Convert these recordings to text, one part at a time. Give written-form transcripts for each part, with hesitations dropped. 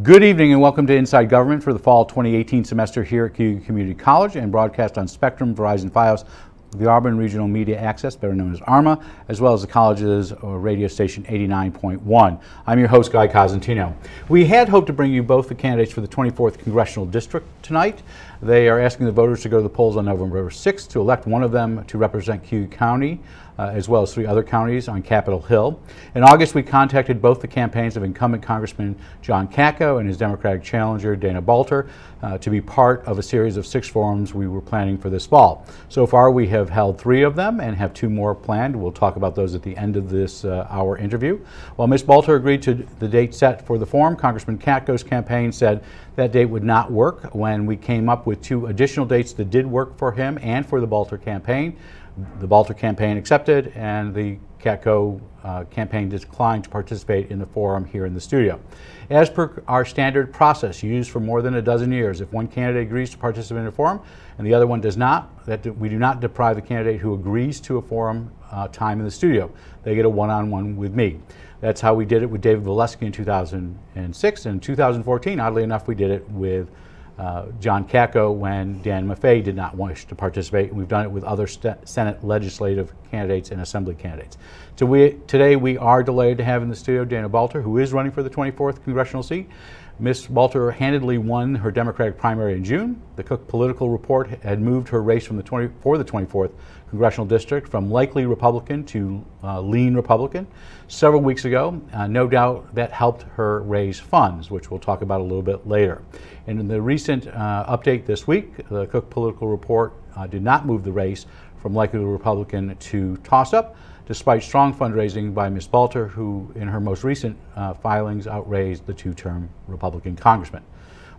Good evening and welcome to Inside Government for the fall 2018 semester here at CU Community College and broadcast on Spectrum, Verizon, Fios, the Auburn Regional Media Access, better known as ARMA, as well as the college's radio station 89.1. I'm your host, Guy Cosentino. We had hoped to bring you both the candidates for the 24th Congressional District tonight. They are asking the voters to go to the polls on November 6th to elect one of them to represent CU County, as well as 3 other counties on Capitol Hill. In August, we contacted both the campaigns of incumbent Congressman John Katko and his Democratic challenger Dana Balter to be part of a series of 6 forums we were planning for this fall. So far, we have held 3 of them and have 2 more planned. We'll talk about those at the end of this hour interview. While Ms. Balter agreed to the date set for the forum, Congressman Katko's campaign said that date would not work. When we came up with 2 additional dates that did work for him and for the Balter campaign, the Balter campaign accepted, and the Katko campaign declined to participate in the forum here in the studio. As per our standard process used for more than a dozen years, if one candidate agrees to participate in a forum and the other one does not, we do not deprive the candidate who agrees to a forum time in the studio. They get a one-on-one with me. That's how we did it with David Valesky in 2006, and in 2014, oddly enough, we did it with John Katko when Dan Maffei did not wish to participate. We've done it with other Senate legislative candidates and Assembly candidates. Today we are delighted to have in the studio Dana Balter, who is running for the 24th congressional seat. Ms. Balter handedly won her Democratic primary in June. The Cook Political Report had moved her race for the 24th congressional district from likely Republican to lean Republican several weeks ago. No doubt that helped her raise funds, which we'll talk about a little bit later. And in the recent update this week, the Cook Political Report did not move the race from likely Republican to toss-up, despite strong fundraising by Ms. Balter, who in her most recent filings outraised the 2-term Republican congressman.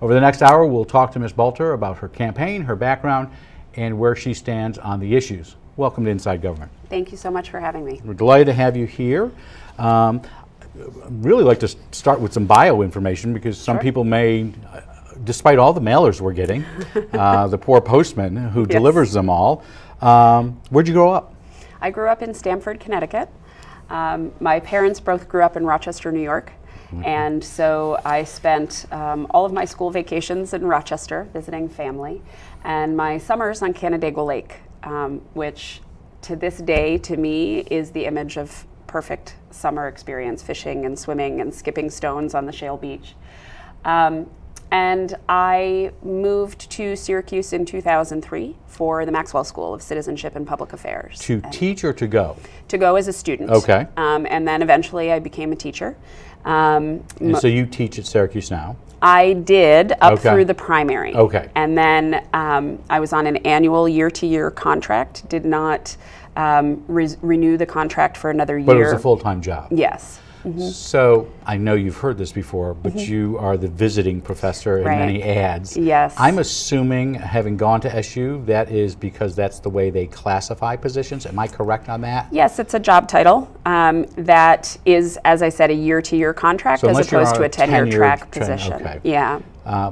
Over the next hour, we'll talk to Ms. Balter about her campaign, her background, and where she stands on the issues. Welcome to Inside Government. Thank you so much for having me. We're delighted to have you here. I'd really like to start with some bio information because some people may, despite all the mailers we're getting, the poor postman who delivers them all. Where'd you grow up? I grew up in Stamford, Connecticut. My parents both grew up in Rochester, New York. And so I spent all of my school vacations in Rochester visiting family and my summers on Canandaigua Lake, which to this day to me is the image of perfect summer experience, fishing and swimming and skipping stones on the shale beach. And I moved to Syracuse in 2003 for the Maxwell School of Citizenship and Public Affairs. To teach or to go? To go as a student. Okay. And then eventually I became a teacher. And so you teach at Syracuse now? I did up through the primary. Okay. And then I was on an annual year-to-year contract, did not renew the contract for another year. But it was a full-time job? Yes. So I know you've heard this before, but you are the visiting professor in many ads. Yes. I'm assuming, having gone to SU, that is because that's the way they classify positions. Am I correct on that? Yes, it's a job title that is, as I said, a year-to-year contract as opposed to a tenure track position. Okay. Yeah.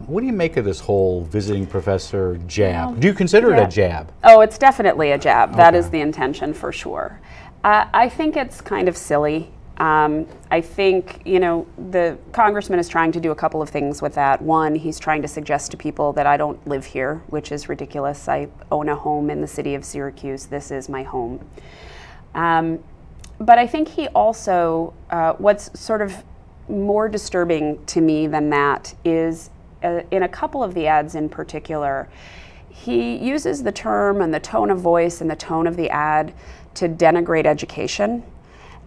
What do you make of this whole visiting professor jab? Do you consider it a jab? Oh, it's definitely a jab. That is the intention for sure. I think it's kind of silly. I think, you know, the congressman is trying to do a couple of things with that. One, he's trying to suggest to people that I don't live here, which is ridiculous. I own a home in the city of Syracuse. This is my home. But I think he also, what's sort of more disturbing to me than that is in a couple of the ads in particular, he uses the term and the tone of voice and the tone of the ad to denigrate education.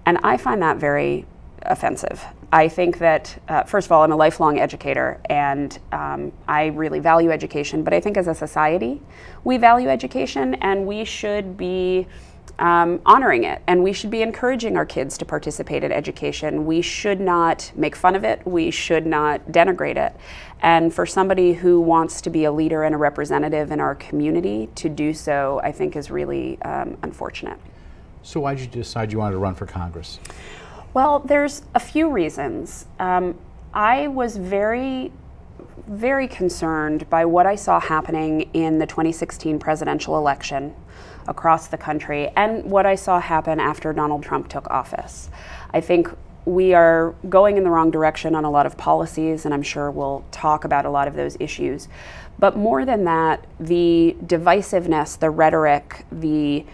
And I find that very offensive. I think that, first of all, I'm a lifelong educator and I really value education, but I think as a society, we value education and we should be honoring it and we should be encouraging our kids to participate in education. We should not make fun of it. We should not denigrate it. And for somebody who wants to be a leader and a representative in our community to do so, I think is really unfortunate. So why did you decide you wanted to run for Congress? Well, there's a few reasons. I was very concerned by what I saw happening in the 2016 presidential election across the country and what I saw happen after Donald Trump took office. I think we are going in the wrong direction on a lot of policies, and I'm sure we'll talk about a lot of those issues. But more than that, the divisiveness, the rhetoric, the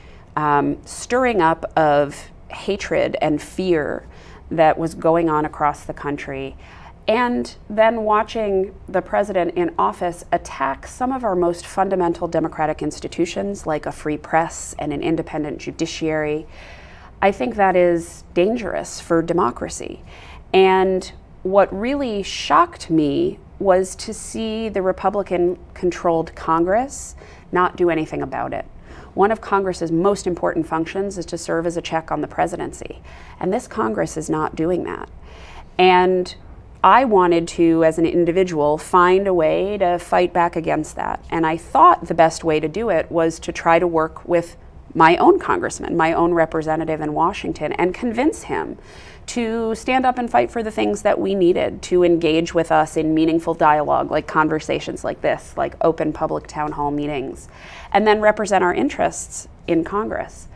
stirring up of hatred and fear that was going on across the country, and then watching the president in office attack some of our most fundamental democratic institutions like a free press and an independent judiciary, I think that is dangerous for democracy. And what really shocked me was to see the Republican-controlled Congress not do anything about it. One of Congress's most important functions is to serve as a check on the presidency. And this Congress is not doing that. And I wanted to, as an individual, find a way to fight back against that. And I thought the best way to do it was to try to work with my own congressman, my own representative in Washington, and convince him to stand up and fight for the things that we needed, to engage with us in meaningful dialogue, like conversations like this, like open public town hall meetings, and then represent our interests in Congress.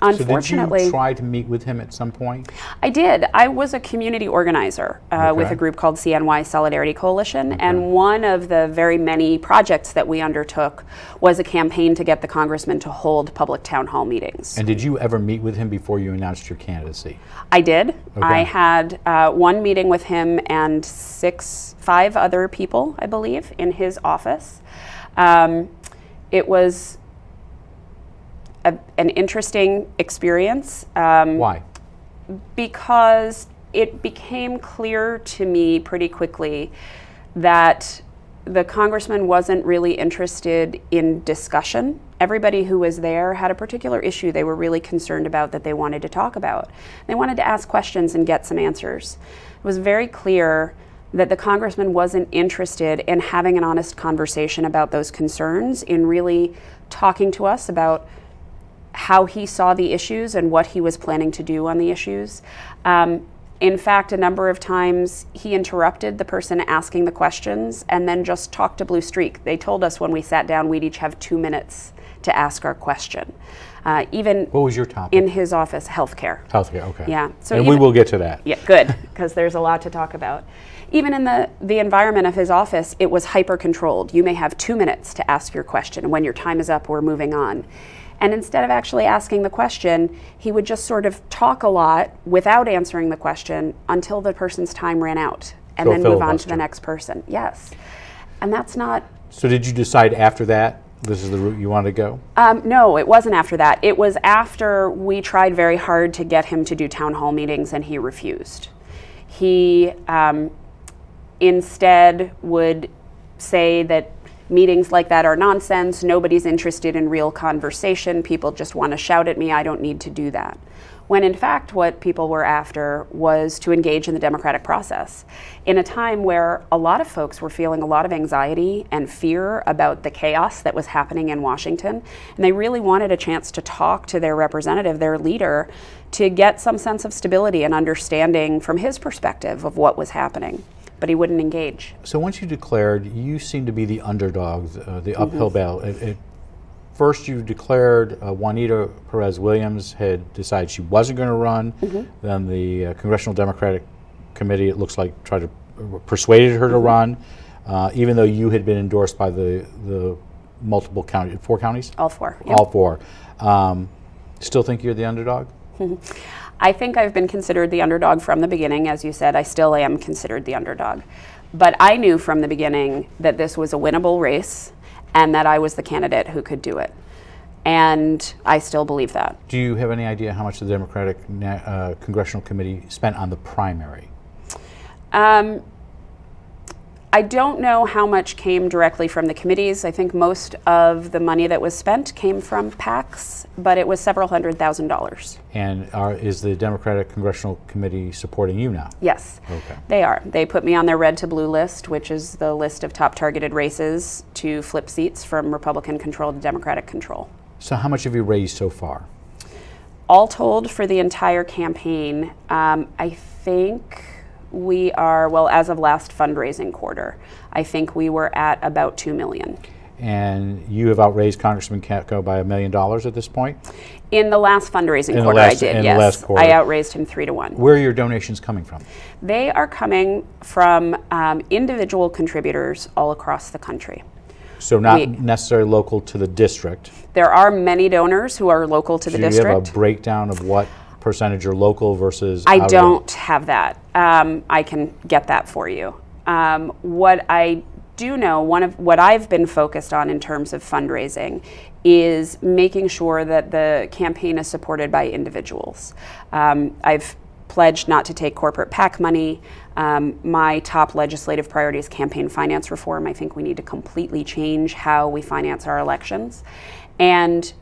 Unfortunately, so did you try to meet with him at some point? I did. I was a community organizer with a group called CNY Solidarity Coalition, and one of the very many projects that we undertook was a campaign to get the congressman to hold public town hall meetings. And did you ever meet with him before you announced your candidacy? I did. I had one meeting with him and 5 other people, I believe, in his office. It was an interesting experience. Why? Because it became clear to me pretty quickly that the congressman wasn't really interested in discussion. Everybody who was there had a particular issue they were really concerned about that they wanted to talk about. They wanted to ask questions and get some answers. It was very clear that the congressman wasn't interested in having an honest conversation about those concerns, in really talking to us about how he saw the issues and what he was planning to do on the issues. In fact, a number of times he interrupted the person asking the questions and then just talked to Blue Streak. They told us when we sat down we'd each have 2 minutes to ask our question. Even what was your topic? In his office, healthcare. Healthcare, okay. Yeah. So and we will get to that. Yeah, good, because there's a lot to talk about. Even in the environment of his office, it was hyper-controlled. You may have 2 minutes to ask your question. When your time is up, we're moving on. And instead of actually asking the question, he would just sort of talk a lot without answering the question until the person's time ran out, and then move on to the next person. Yes. And that's not... So did you decide after that this is the route you want to go? No, it wasn't after that. It was after we tried very hard to get him to do town hall meetings, and he refused. He instead would say that meetings like that are nonsense, nobody's interested in real conversation, people just want to shout at me, I don't need to do that. When in fact what people were after was to engage in the democratic process. In a time where a lot of folks were feeling a lot of anxiety and fear about the chaos that was happening in Washington, and they really wanted a chance to talk to their representative, their leader, to get some sense of stability and understanding from his perspective of what was happening. But he wouldn't engage. So once you declared, you seemed to be the underdog, the uphill battle. First you declared Juanita Perez Williams had decided she wasn't going to run. Then the Congressional Democratic Committee, it looks like, tried to persuaded her to run, even though you had been endorsed by the multiple counties, 4 counties? All 4. Yep. All 4. Still think you're the underdog? I think I've been considered the underdog from the beginning. As you said, I still am considered the underdog. But I knew from the beginning that this was a winnable race and that I was the candidate who could do it. And I still believe that. Do you have any idea how much the Democratic Congressional Committee spent on the primary? I don't know how much came directly from the committees. I think most of the money that was spent came from PACs, but it was several $100,000. And is the Democratic Congressional Committee supporting you now? Yes, okay. They are. They put me on their red to blue list, which is the list of top targeted races to flip seats from Republican control to Democratic control. So how much have you raised so far? All told for the entire campaign, I think we are, well, as of last fundraising quarter, I think we were at about $2 million. and you have outraised Congressman Katko by $1 million at this point? In the last fundraising quarter, I did, yes. The last quarter. I outraised him 3-1. Where are your donations coming from? They are coming from individual contributors all across the country. So not necessarily local to the district. There are many donors who are local to the district. Do you have a breakdown of what percentage are local versus I don't have that. I can get that for you. What I do know, what I've been focused on in terms of fundraising is making sure that the campaign is supported by individuals. I've pledged not to take corporate PAC money. My top legislative priority is campaign finance reform. I think we need to completely change how we finance our elections. And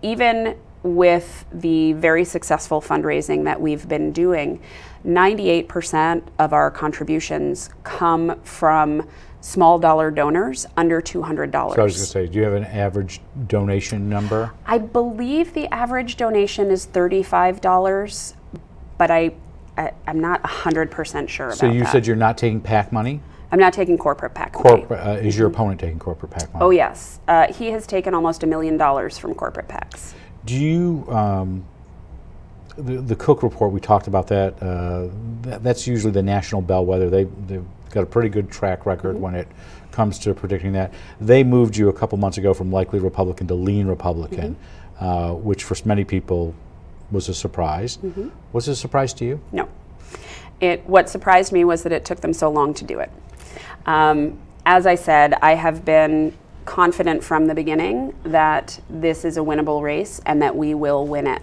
even with the very successful fundraising that we've been doing, 98% of our contributions come from small dollar donors under $200. So I was going to say, do you have an average donation number? I believe the average donation is $35, but I'm not 100% sure about that. So you said you're not taking PAC money? I'm not taking corporate PAC money. Is your opponent taking corporate PAC money? Oh yes, he has taken almost $1 million from corporate PACs. Do you, the Cook report, we talked about that, that's usually the national bellwether. They've got a pretty good track record when it comes to predicting that. They moved you a couple months ago from likely Republican to lean Republican, which for many people was a surprise. Was it a surprise to you? No. What surprised me was that it took them so long to do it. As I said, I have been confident from the beginning that this is a winnable race and that we will win it.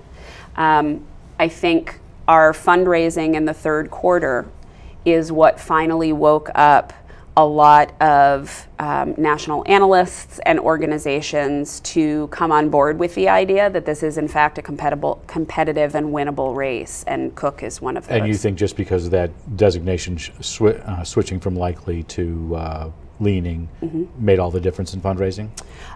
I think our fundraising in the third quarter is what finally woke up a lot of national analysts and organizations to come on board with the idea that this is in fact a competitive and winnable race, and Cook is one of those. And you think just because of that designation switching from likely to leaning made all the difference in fundraising?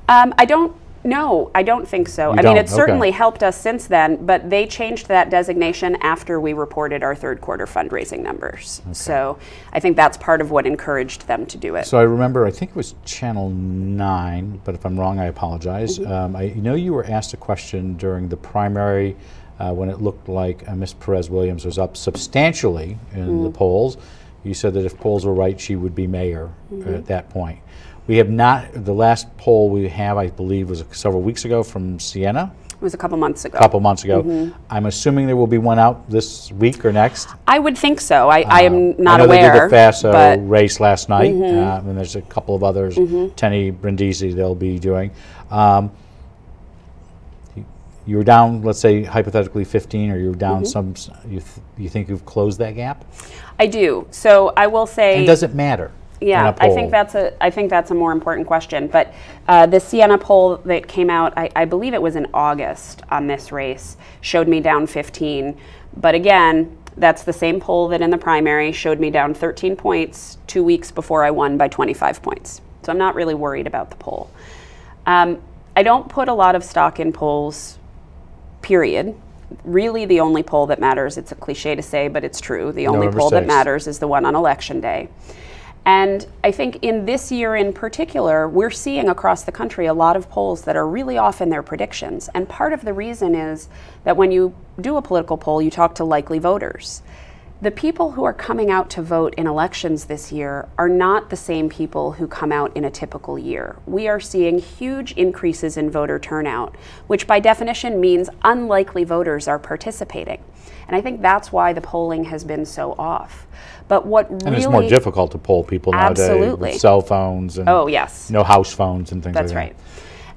I don't think so. I mean, it's certainly helped us since then, but they changed that designation after we reported our third quarter fundraising numbers. So I think that's part of what encouraged them to do it. So I remember, I think it was Channel 9, but if I'm wrong, I apologize. I know you were asked a question during the primary when it looked like Ms. Perez-Williams was up substantially in the polls. You said that if polls were right, she would be mayor at that point. We have not, the last poll we have, I believe, was several weeks ago from Siena. It was a couple months ago. I'm assuming there will be one out this week or next? I would think so. I am not aware. I know they did the FASO race last night, and there's a couple of others, Tenny Brindisi, they'll be doing. You were down, let's say, hypothetically 15, or you were down some, you think you've closed that gap? I do. So I will say... And does it matter? Yeah, I think that's a more important question. But the Siena poll that came out, I believe it was in August on this race, showed me down 15. But again, that's the same poll that in the primary showed me down 13 points 2 weeks before I won by 25 points. So I'm not really worried about the poll. I don't put a lot of stock in polls, period. Really, the only poll that matters, it's a cliche to say, but it's true, the only poll that matters is the one on Election Day. And I think in this year in particular, we're seeing across the country a lot of polls that are really off in their predictions. And part of the reason is that when you do a political poll, you talk to likely voters. The people who are coming out to vote in elections this year are not the same people who come out in a typical year. We are seeing huge increases in voter turnout, which by definition means unlikely voters are participating. And I think that's why the polling has been so off. But what really... And it's more difficult to poll people nowadays with cell phones and no house phones and things like that. That's right.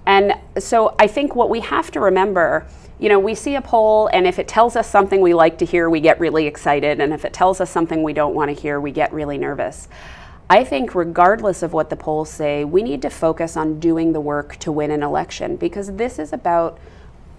And so I think what we have to remember, you know, we see a poll, and if it tells us something we like to hear, we get really excited. And if it tells us something we don't want to hear, we get really nervous. I think regardless of what the polls say, we need to focus on doing the work to win an election, because this is about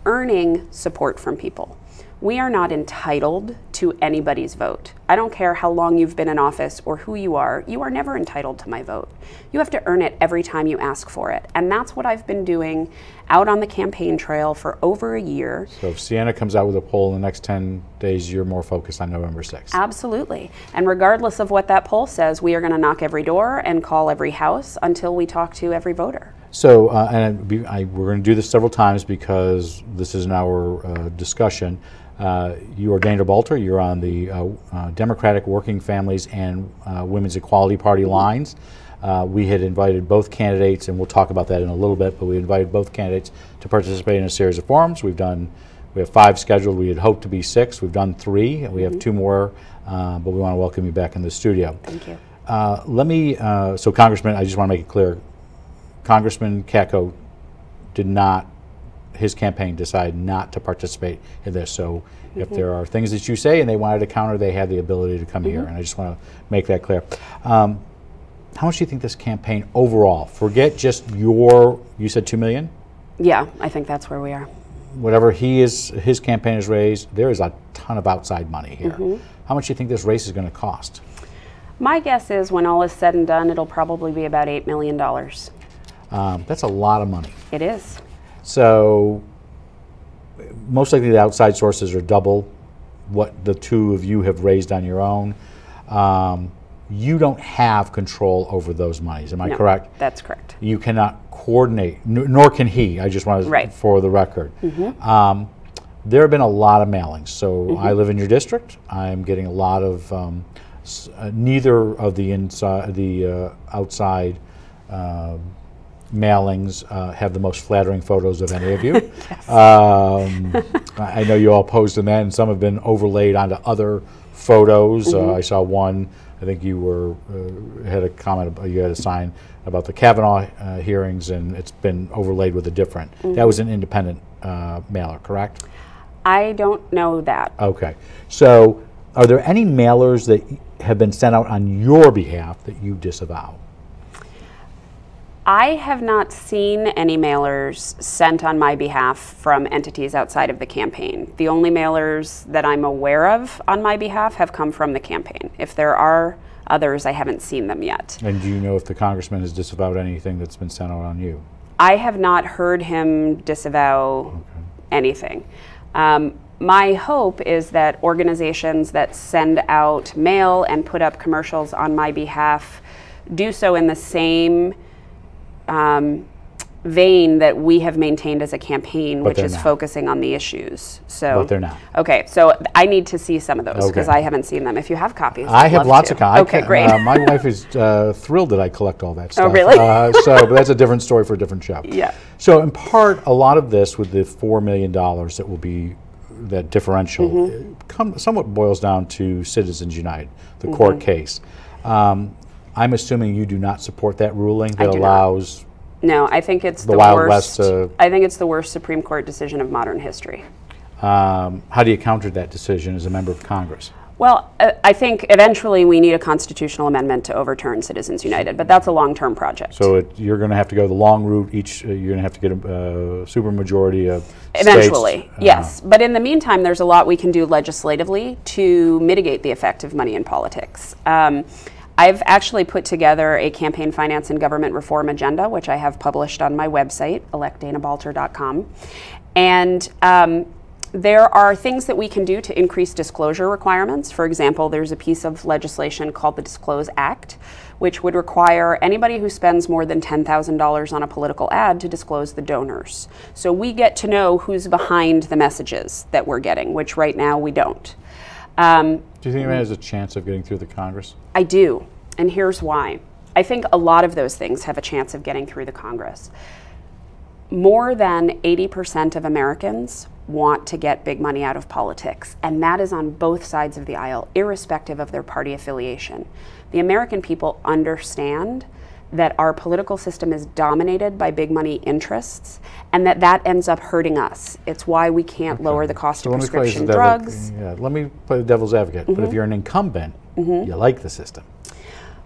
earning support from people. We are not entitled to anybody's vote. I don't care how long you've been in office or who you are never entitled to my vote. You have to earn it every time you ask for it. And that's what I've been doing out on the campaign trail for over a year. So if Sienna comes out with a poll in the next 10 days, you're more focused on November 6th. Absolutely. And regardless of what that poll says, we are going to knock every door and call every house until we talk to every voter. So, we're going to do this several times because this is an hour discussion. You are Dana Balter. You're on the Democratic Working Families and Women's Equality Party lines. We had invited both candidates, and we'll talk about that in a little bit, but we invited both candidates to participate in a series of forums. We have 5 scheduled. We had hoped to be 6. We've done 3, and we have 2 more, but we want to welcome you back in the studio. Thank you. So Congressman, I just want to make it clear, Congressman Katko did not, his campaign decided not to participate in this. So if there are things that you say and they wanted to counter, they had the ability to come here. And I just want to make that clear. How much do you think this campaign overall, forget just you said $2 million? Yeah, I think that's where we are. Whatever his campaign has raised, there is a ton of outside money here. How much do you think this race is going to cost? My guess is when all is said and done, it'll probably be about $8 million. That's a lot of money. It is. So most likely the outside sources are double what the two of you have raised on your own. You don't have control over those monies, am I correct? That's correct. You cannot coordinate, nor can he. I just want to, for the record. There have been a lot of mailings. So I live in your district. I'm getting a lot of, neither of the outside mailings have the most flattering photos of any of you. I know you all posted that, and some have been overlaid onto other photos. I saw one, I think you had a comment, you had a sign about the Kavanaugh hearings, and it's been overlaid with a different. That was an independent mailer, correct? I don't know that. Okay. So are there any mailers that have been sent out on your behalf that you disavow? I have not seen any mailers sent on my behalf from entities outside of the campaign. The only mailers that I'm aware of on my behalf have come from the campaign. If there are others, I haven't seen them yet. And do you know if the congressman has disavowed anything that's been sent out on you? I have not heard him disavow anything. My hope is that organizations that send out mail and put up commercials on my behalf do so in the same vein that we have maintained as a campaign, which is focusing on the issues. So, but they're not. Okay, so I need to see some of those because I haven't seen them. If you have copies, I have lots of copies. Okay, great. My wife is thrilled that I collect all that stuff. Oh, really? But that's a different story for a different show. Yeah. So in part, a lot of this with the $4 million that will be that differential somewhat boils down to Citizens United, the court case. I'm assuming you do not support that ruling that allows. No, I think it's the Wild worst. West. I think it's the worst Supreme Court decision of modern history. How do you counter that decision as a member of Congress? Well, I think eventually we need a constitutional amendment to overturn Citizens United, but that's a long-term project. So you're going to have to go the long route. You're going to have to get a supermajority of eventually, states. Yes. But in the meantime, there's a lot we can do legislatively to mitigate the effect of money in politics. I've actually put together a campaign finance and government reform agenda, which I have published on my website, electdanabalter.com. And there are things that we can do to increase disclosure requirements. For example, there's a piece of legislation called the Disclose Act, which would require anybody who spends more than $10,000 on a political ad to disclose the donors. So we get to know who's behind the messages that we're getting, which right now we don't. Do you think it has a chance of getting through the Congress? I do, and here's why. I think a lot of those things have a chance of getting through the Congress. More than 80% of Americans want to get big money out of politics, and that is on both sides of the aisle, irrespective of their party affiliation. The American people understand that our political system is dominated by big money interests, and that ends up hurting us. It's why we can't lower the cost of prescription drugs. Let me play the devil's advocate. But if you're an incumbent, you like the system.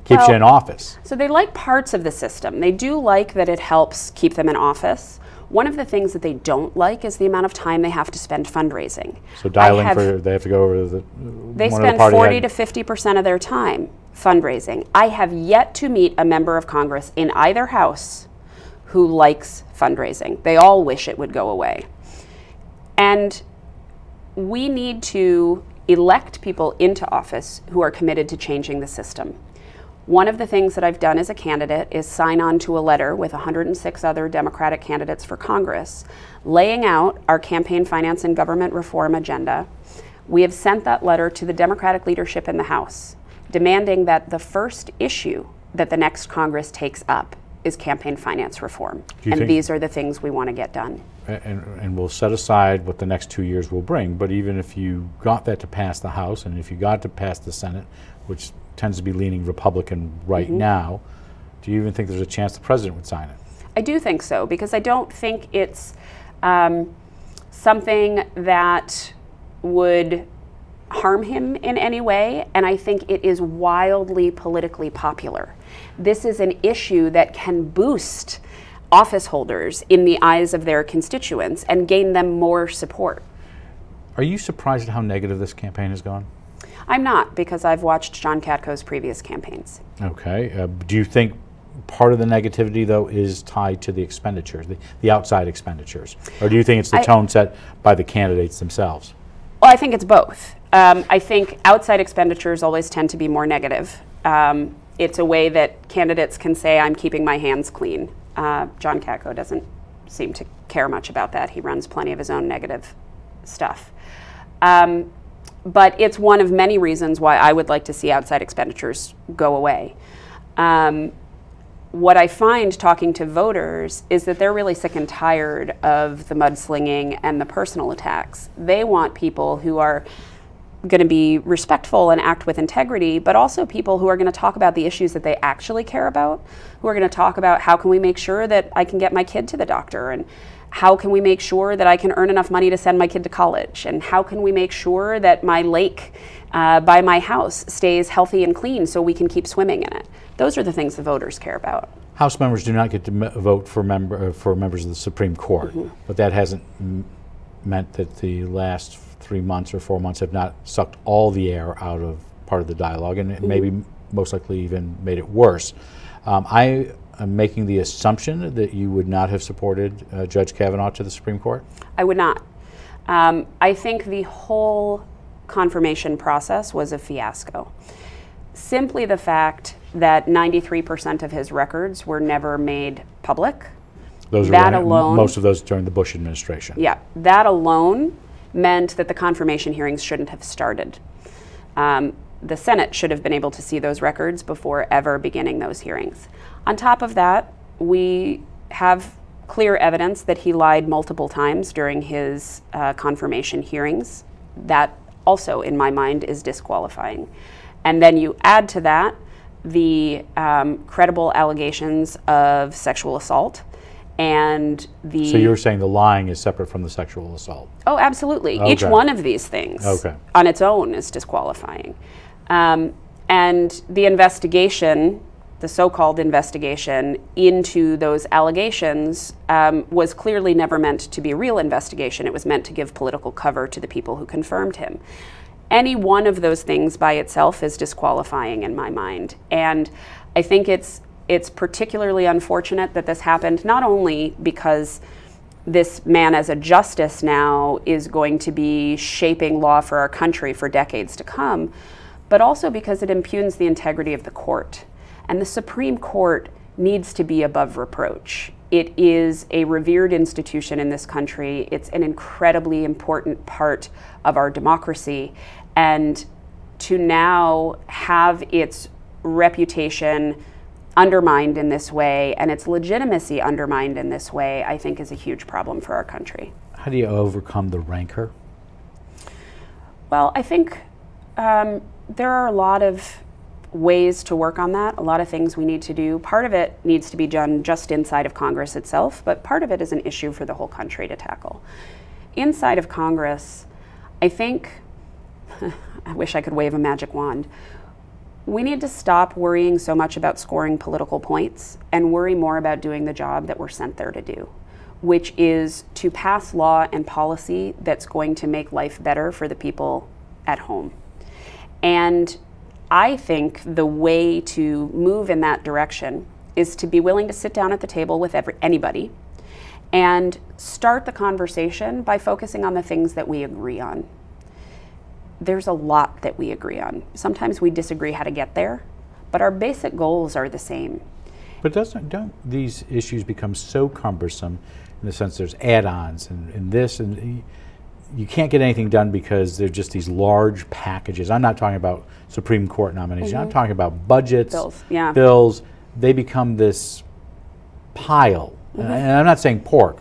Keeps you in office. So they like parts of the system. They do like that it helps keep them in office. One of the things that they don't like is the amount of time they have to spend fundraising. So dialing they have to go over the They spend 40 to 50% of their time fundraising. I have yet to meet a member of Congress in either house who likes fundraising. They all wish it would go away. And we need to elect people into office who are committed to changing the system. One of the things that I've done as a candidate is sign on to a letter with 106 other Democratic candidates for Congress, laying out our campaign finance and government reform agenda. We have sent that letter to the Democratic leadership in the House, demanding that the first issue that the next Congress takes up is campaign finance reform. And these are the things we want to get done. And we'll set aside what the next 2 years will bring, but even if you got that to pass the House and if you got to pass the Senate, which tends to be leaning Republican right now, do you even think there's a chance the president would sign it? I do think so, because I don't think it's something that would harm him in any way, and I think it is wildly politically popular. This is an issue that can boost office holders in the eyes of their constituents and gain them more support. Are you surprised at how negative this campaign has gone? I'm not, because I've watched John Katko's previous campaigns. Okay. Do you think part of the negativity, though, is tied to the expenditures, the outside expenditures? Or do you think it's the tone set by the candidates themselves? Well, I think it's both. I think outside expenditures always tend to be more negative. It's a way that candidates can say, I'm keeping my hands clean. John Katko doesn't seem to care much about that. He runs plenty of his own negative stuff. But it's one of many reasons why I would like to see outside expenditures go away. What I find talking to voters is that they're really sick and tired of the mudslinging and the personal attacks. They want people who are going to be respectful and act with integrity, but also people who are going to talk about the issues that they actually care about, who are going to talk about how can we make sure that I can get my kid to the doctor, and how can we make sure that I can earn enough money to send my kid to college, and how can we make sure that my lake by my house stays healthy and clean so we can keep swimming in it. Those are the things the voters care about. House members do not get to vote for members of the Supreme Court, but that hasn't meant that the last 3 months or 4 months have not sucked all the air out of part of the dialogue, and it maybe most likely even made it worse. I am making the assumption that you would not have supported Judge Kavanaugh to the Supreme Court? I would not. I think the whole confirmation process was a fiasco. Simply the fact that 93% of his records were never made public. That alone, most of those during the Bush administration. Yeah, that alone meant that the confirmation hearings shouldn't have started. The Senate should have been able to see those records before ever beginning those hearings. On top of that, we have clear evidence that he lied multiple times during his confirmation hearings. That also, in my mind, is disqualifying. And then you add to that the credible allegations of sexual assault. And so you're saying the lying is separate from the sexual assault? Oh, absolutely. Okay. Each one of these things on its own is disqualifying. And the investigation, the so-called investigation into those allegations was clearly never meant to be a real investigation. It was meant to give political cover to the people who confirmed him. Any one of those things by itself is disqualifying in my mind. And I think it's particularly unfortunate that this happened, not only because this man as a justice now is going to be shaping law for our country for decades to come, but also because it impugns the integrity of the court. And the Supreme Court needs to be above reproach. It is a revered institution in this country. It's an incredibly important part of our democracy. And to now have its reputation undermined in this way and its legitimacy undermined in this way, I think is a huge problem for our country. How do you overcome the rancor? Well, I think there are a lot of ways to work on that, a lot of things we need to do. Part of it needs to be done just inside of Congress itself, but part of it is an issue for the whole country to tackle. Inside of Congress, I think, I wish I could wave a magic wand, we need to stop worrying so much about scoring political points and worry more about doing the job that we're sent there to do. which is to pass law and policy that's going to make life better for the people at home. And I think the way to move in that direction is to be willing to sit down at the table with anybody and start the conversation by focusing on the things that we agree on. There's a lot that we agree on. Sometimes we disagree how to get there, but our basic goals are the same. But don't these issues become so cumbersome in the sense there's add-ons and this, and you can't get anything done because they're just these large packages. I'm not talking about Supreme Court nominations. I'm talking about budgets, bills. They become this pile. And I'm not saying pork.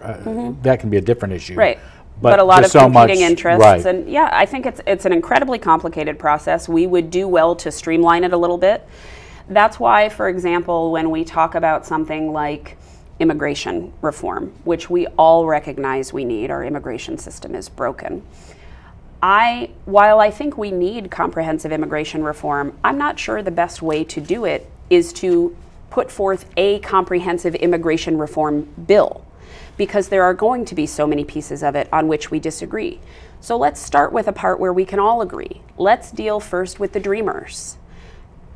That can be a different issue. Right. But a lot of so competing interests. Right. And yeah, I think it's an incredibly complicated process. We would do well to streamline it a little bit. That's why, for example, when we talk about something like immigration reform, which we all recognize we need, our immigration system is broken. While I think we need comprehensive immigration reform, I'm not sure the best way to do it is to put forth a comprehensive immigration reform bill, because there are going to be so many pieces of it on which we disagree. So let's start with a part where we can all agree. Let's deal first with the dreamers.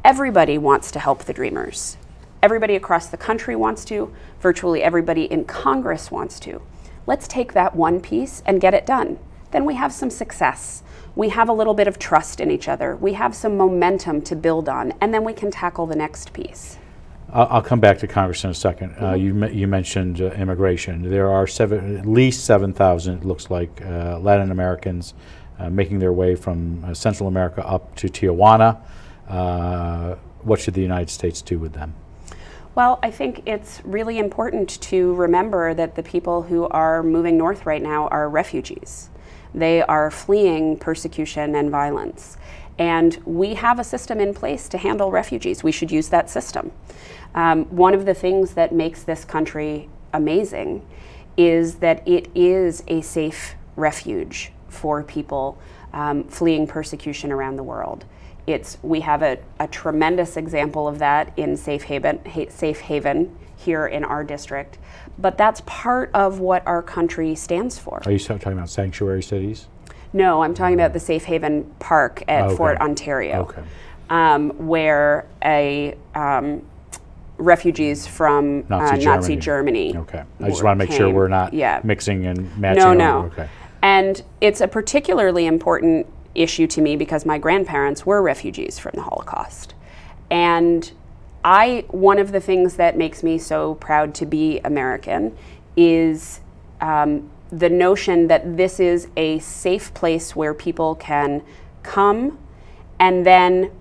Everybody wants to help the dreamers. Everybody across the country wants to. Virtually everybody in Congress wants to. Let's take that one piece and get it done. Then we have some success. We have a little bit of trust in each other. We have some momentum to build on, and then we can tackle the next piece. I'll come back to Congress in a second. You mentioned immigration. There are at least 7,000, it looks like, Latin Americans making their way from Central America up to Tijuana. What should the United States do with them? Well, I think it's really important to remember that the people who are moving north right now are refugees. They are fleeing persecution and violence. And we have a system in place to handle refugees. We should use that system. One of the things that makes this country amazing is that it is a safe refuge for people fleeing persecution around the world. We have a tremendous example of that in Safe Haven here in our district, but that's part of what our country stands for. Are you talking about sanctuary cities? No, I'm talking about the Safe Haven Park at Fort Ontario, where refugees from Nazi Germany. Okay, I just want to make sure we're not mixing and matching. No. Okay. And it's a particularly important issue to me because my grandparents were refugees from the Holocaust. And one of the things that makes me so proud to be American is the notion that this is a safe place where people can come and then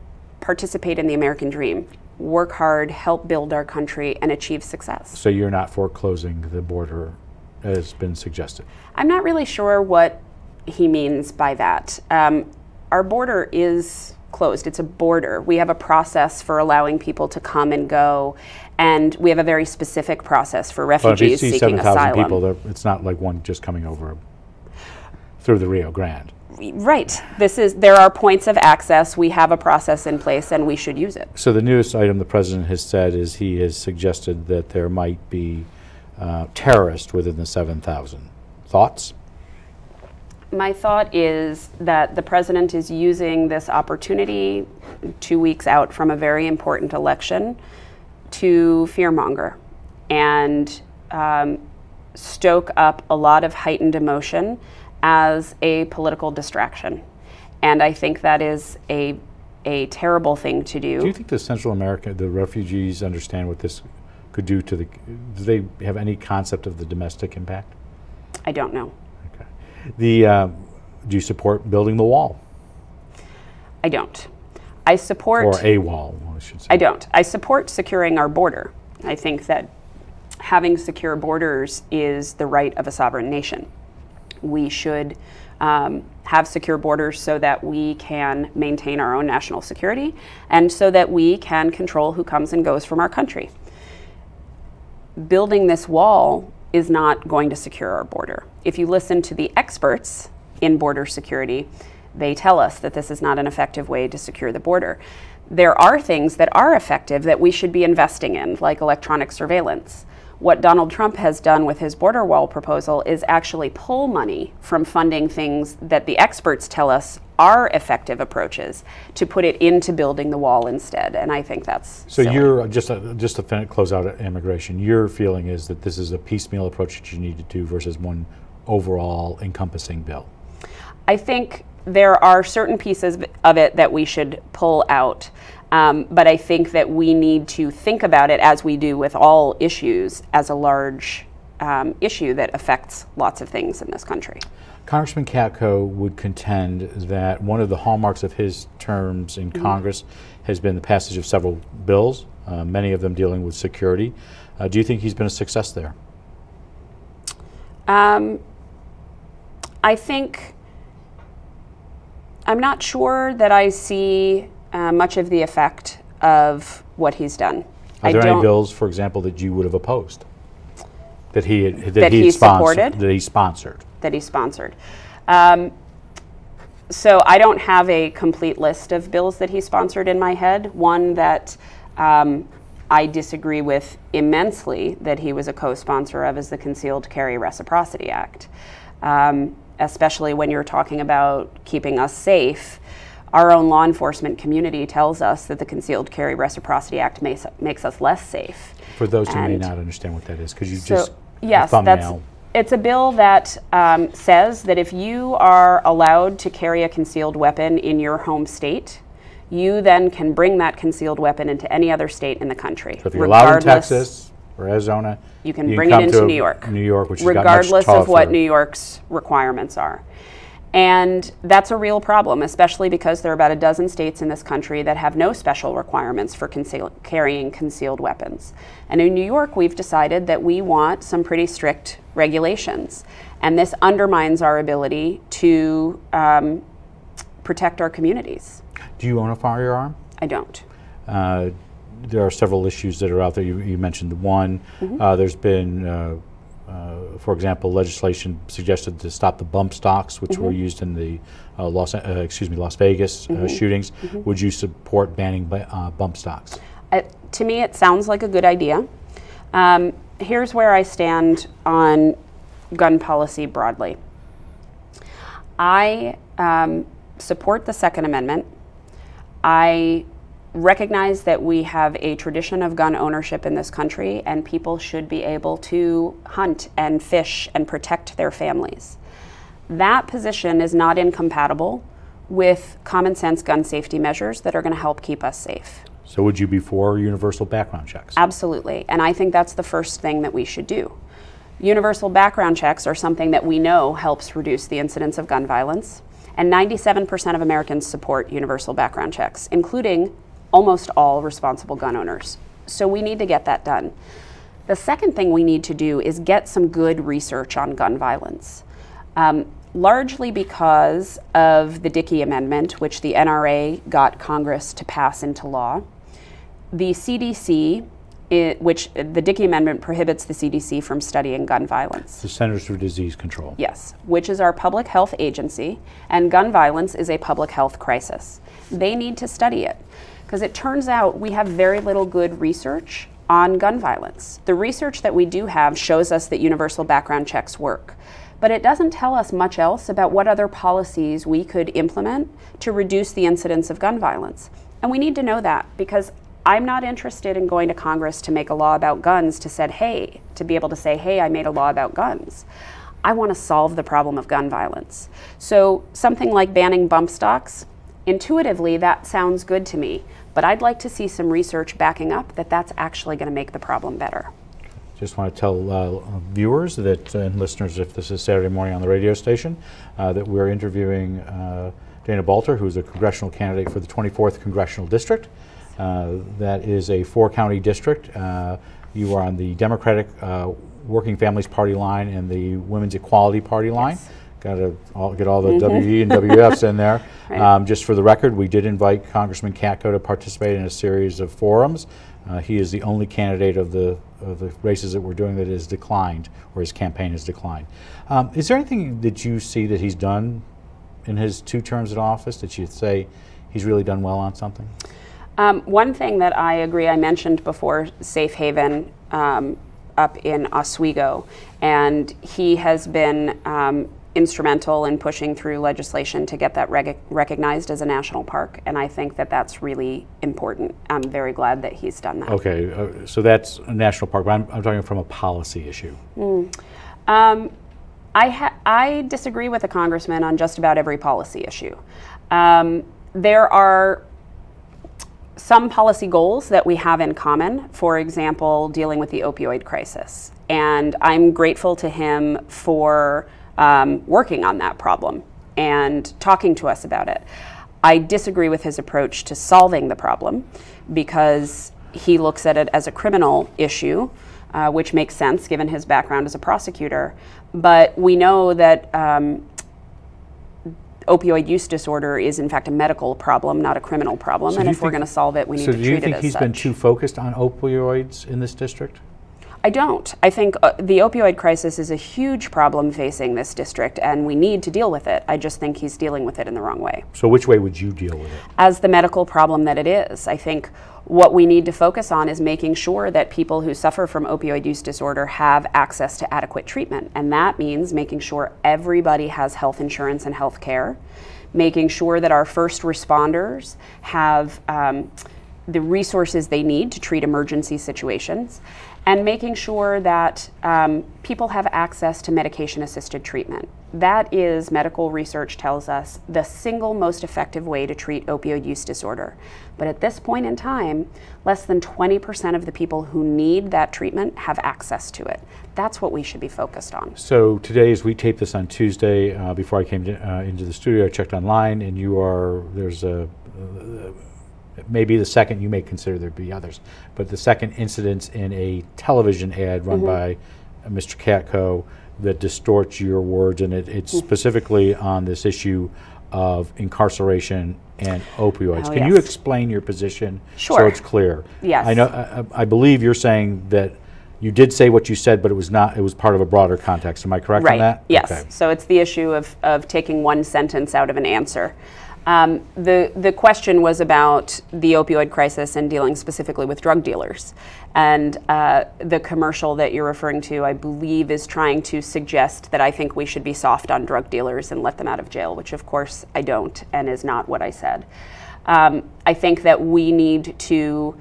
participate in the American dream, work hard, help build our country, and achieve success. So you're not foreclosing the border as been suggested? I'm not really sure what he means by that. Our border is closed. It's a border. We have a process for allowing people to come and go, and we have a very specific process for refugees seeking asylum. 7,000 people, it's not like one just coming over through the Rio Grande. Right. There are points of access. We have a process in place, and we should use it. So the newest item the president has said is he has suggested that there might be terrorists within the 7,000. Thoughts? My thought is that the president is using this opportunity 2 weeks out from a very important election to fearmonger and stoke up a lot of heightened emotion as a political distraction. And I think that is a terrible thing to do. Do you think the Central America, the refugees, understand what this could do to do they have any concept of the domestic impact? I don't know. Do you support building the wall? I don't. I support... Or a wall, I should say. I don't. I support securing our border. I think that having secure borders is the right of a sovereign nation. We should have secure borders so that we can maintain our own national security and so that we can control who comes and goes from our country. Building this wall is not going to secure our border. If you listen to the experts in border security, they tell us that this is not an effective way to secure the border. There are things that are effective that we should be investing in, like electronic surveillance. What Donald Trump has done with his border wall proposal is actually pull money from funding things that the experts tell us are effective approaches to put it into building the wall instead, and I think that's so silly. You're just to close out immigration. Your feeling is that this is a piecemeal approach that you need to do versus one overall encompassing bill. I think there are certain pieces of it that we should pull out, but I think that we need to think about it, as we do with all issues, as a large issue that affects lots of things in this country. Congressman Katko would contend that one of the hallmarks of his terms in Congress has been the passage of several bills, many of them dealing with security. Do you think he's been a success there? I think, I'm not sure that I see much of the effect of what he's done. Are there any bills, for example, that you would have opposed? That he sponsored? That he sponsored. So I don't have a complete list of bills that he sponsored in my head. One that I disagree with immensely that he was a co-sponsor of is the Concealed Carry Reciprocity Act. Especially when you're talking about keeping us safe. Our own law enforcement community tells us that the Concealed Carry Reciprocity Act makes us less safe. For those who may not understand what that is, could you it's a bill that says that if you are allowed to carry a concealed weapon in your home state, you then can bring that concealed weapon into any other state in the country. So if you're allowed in Texas or Arizona, you can bring it into New York. New York, which regardless of what New York's requirements are. And that's a real problem, especially because there are about a dozen states in this country that have no special requirements for carrying concealed weapons. And in New York, we've decided that we want some pretty strict regulations. And this undermines our ability to protect our communities. Do you own a firearm? I don't. There are several issues that are out there. You mentioned the one. There's been, for example, legislation suggested to stop the bump stocks, which were used in the Las Vegas shootings. Would you support banning bump stocks? To me, it sounds like a good idea. Here's where I stand on gun policy broadly. I support the Second Amendment. I recognize that we have a tradition of gun ownership in this country, and people should be able to hunt and fish and protect their families. That position is not incompatible with common sense gun safety measures that are going to help keep us safe. So would you be for universal background checks? Absolutely, and I think that's the first thing that we should do. Universal background checks are something that we know helps reduce the incidence of gun violence, and 97% of Americans support universal background checks, including almost all responsible gun owners. So we need to get that done. The second thing we need to do is get some good research on gun violence. Largely because of the Dickey Amendment, which the NRA got Congress to pass into law. The CDC, which the Dickey Amendment prohibits the CDC from studying gun violence. The Centers for Disease Control. Yes, which is our public health agency, and gun violence is a public health crisis. They need to study it, because it turns out we have very little good research on gun violence. The research that we do have shows us that universal background checks work, but it doesn't tell us much else about what other policies we could implement to reduce the incidence of gun violence. And we need to know that, because I'm not interested in going to Congress to make a law about guns to be able to say, hey, I made a law about guns. I want to solve the problem of gun violence. So something like banning bump stocks, intuitively that sounds good to me, but I'd like to see some research backing up that that's actually going to make the problem better. Just want to tell viewers that and listeners, if this is Saturday morning on the radio station, that we're interviewing Dana Balter, who's a congressional candidate for the 24th Congressional District. That is a 4-county district. You are on the Democratic Working Families Party line and the Women's Equality Party line. Yes. Got to get all the WE and WFs in there. Right. Just for the record, we did invite Congressman Katko to participate in a series of forums. He is the only candidate of the races that we're doing that has declined, or his campaign has declined. Is there anything that you see that he's done in his 2 terms in office that you'd say he's really done well on something? One thing that I agree, I mentioned before, safe haven. up in Oswego, and he has been instrumental in pushing through legislation to get that recognized as a national park, and I think that that's really important. I'm very glad that he's done that. Okay, so that's a national park, but I'm talking from a policy issue. I disagree with the congressman on just about every policy issue. There are some policy goals that we have in common, for example, dealing with the opioid crisis, and I'm grateful to him for working on that problem and talking to us about it. I disagree with his approach to solving the problem because he looks at it as a criminal issue, which makes sense given his background as a prosecutor. But we know that opioid use disorder is in fact a medical problem, not a criminal problem, and if we're going to solve it, we need to treat it as such. So do you think he's been too focused on opioids in this district? I don't. I think the opioid crisis is a huge problem facing this district, and we need to deal with it. I just think he's dealing with it in the wrong way. So which way would you deal with it? As the medical problem that it is. I think what we need to focus on is making sure that people who suffer from opioid use disorder have access to adequate treatment, and that means making sure everybody has health insurance and health care, making sure that our first responders have the resources they need to treat emergency situations, and making sure that people have access to medication-assisted treatment. That is, medical research tells us, the single most effective way to treat opioid use disorder. But at this point in time, less than 20% of the people who need that treatment have access to it. That's what we should be focused on. So today, as we tape this on Tuesday, before I came into the studio, I checked online, and there's maybe the second, you may consider there be others, but the second incident in a television ad run by Mr. Katko that distorts your words, and it's specifically on this issue of incarceration and opioids. Can you explain your position so it's clear? Yes. I know. I believe you're saying that you did say what you said, but it was not. It was part of a broader context. Am I correct on that? Yes. Okay. So it's the issue of taking one sentence out of an answer. The question was about the opioid crisis and dealing specifically with drug dealers. And the commercial that you're referring to, I believe, is trying to suggest that I think we should be soft on drug dealers and let them out of jail, which of course I don't, and is not what I said. I think that we need to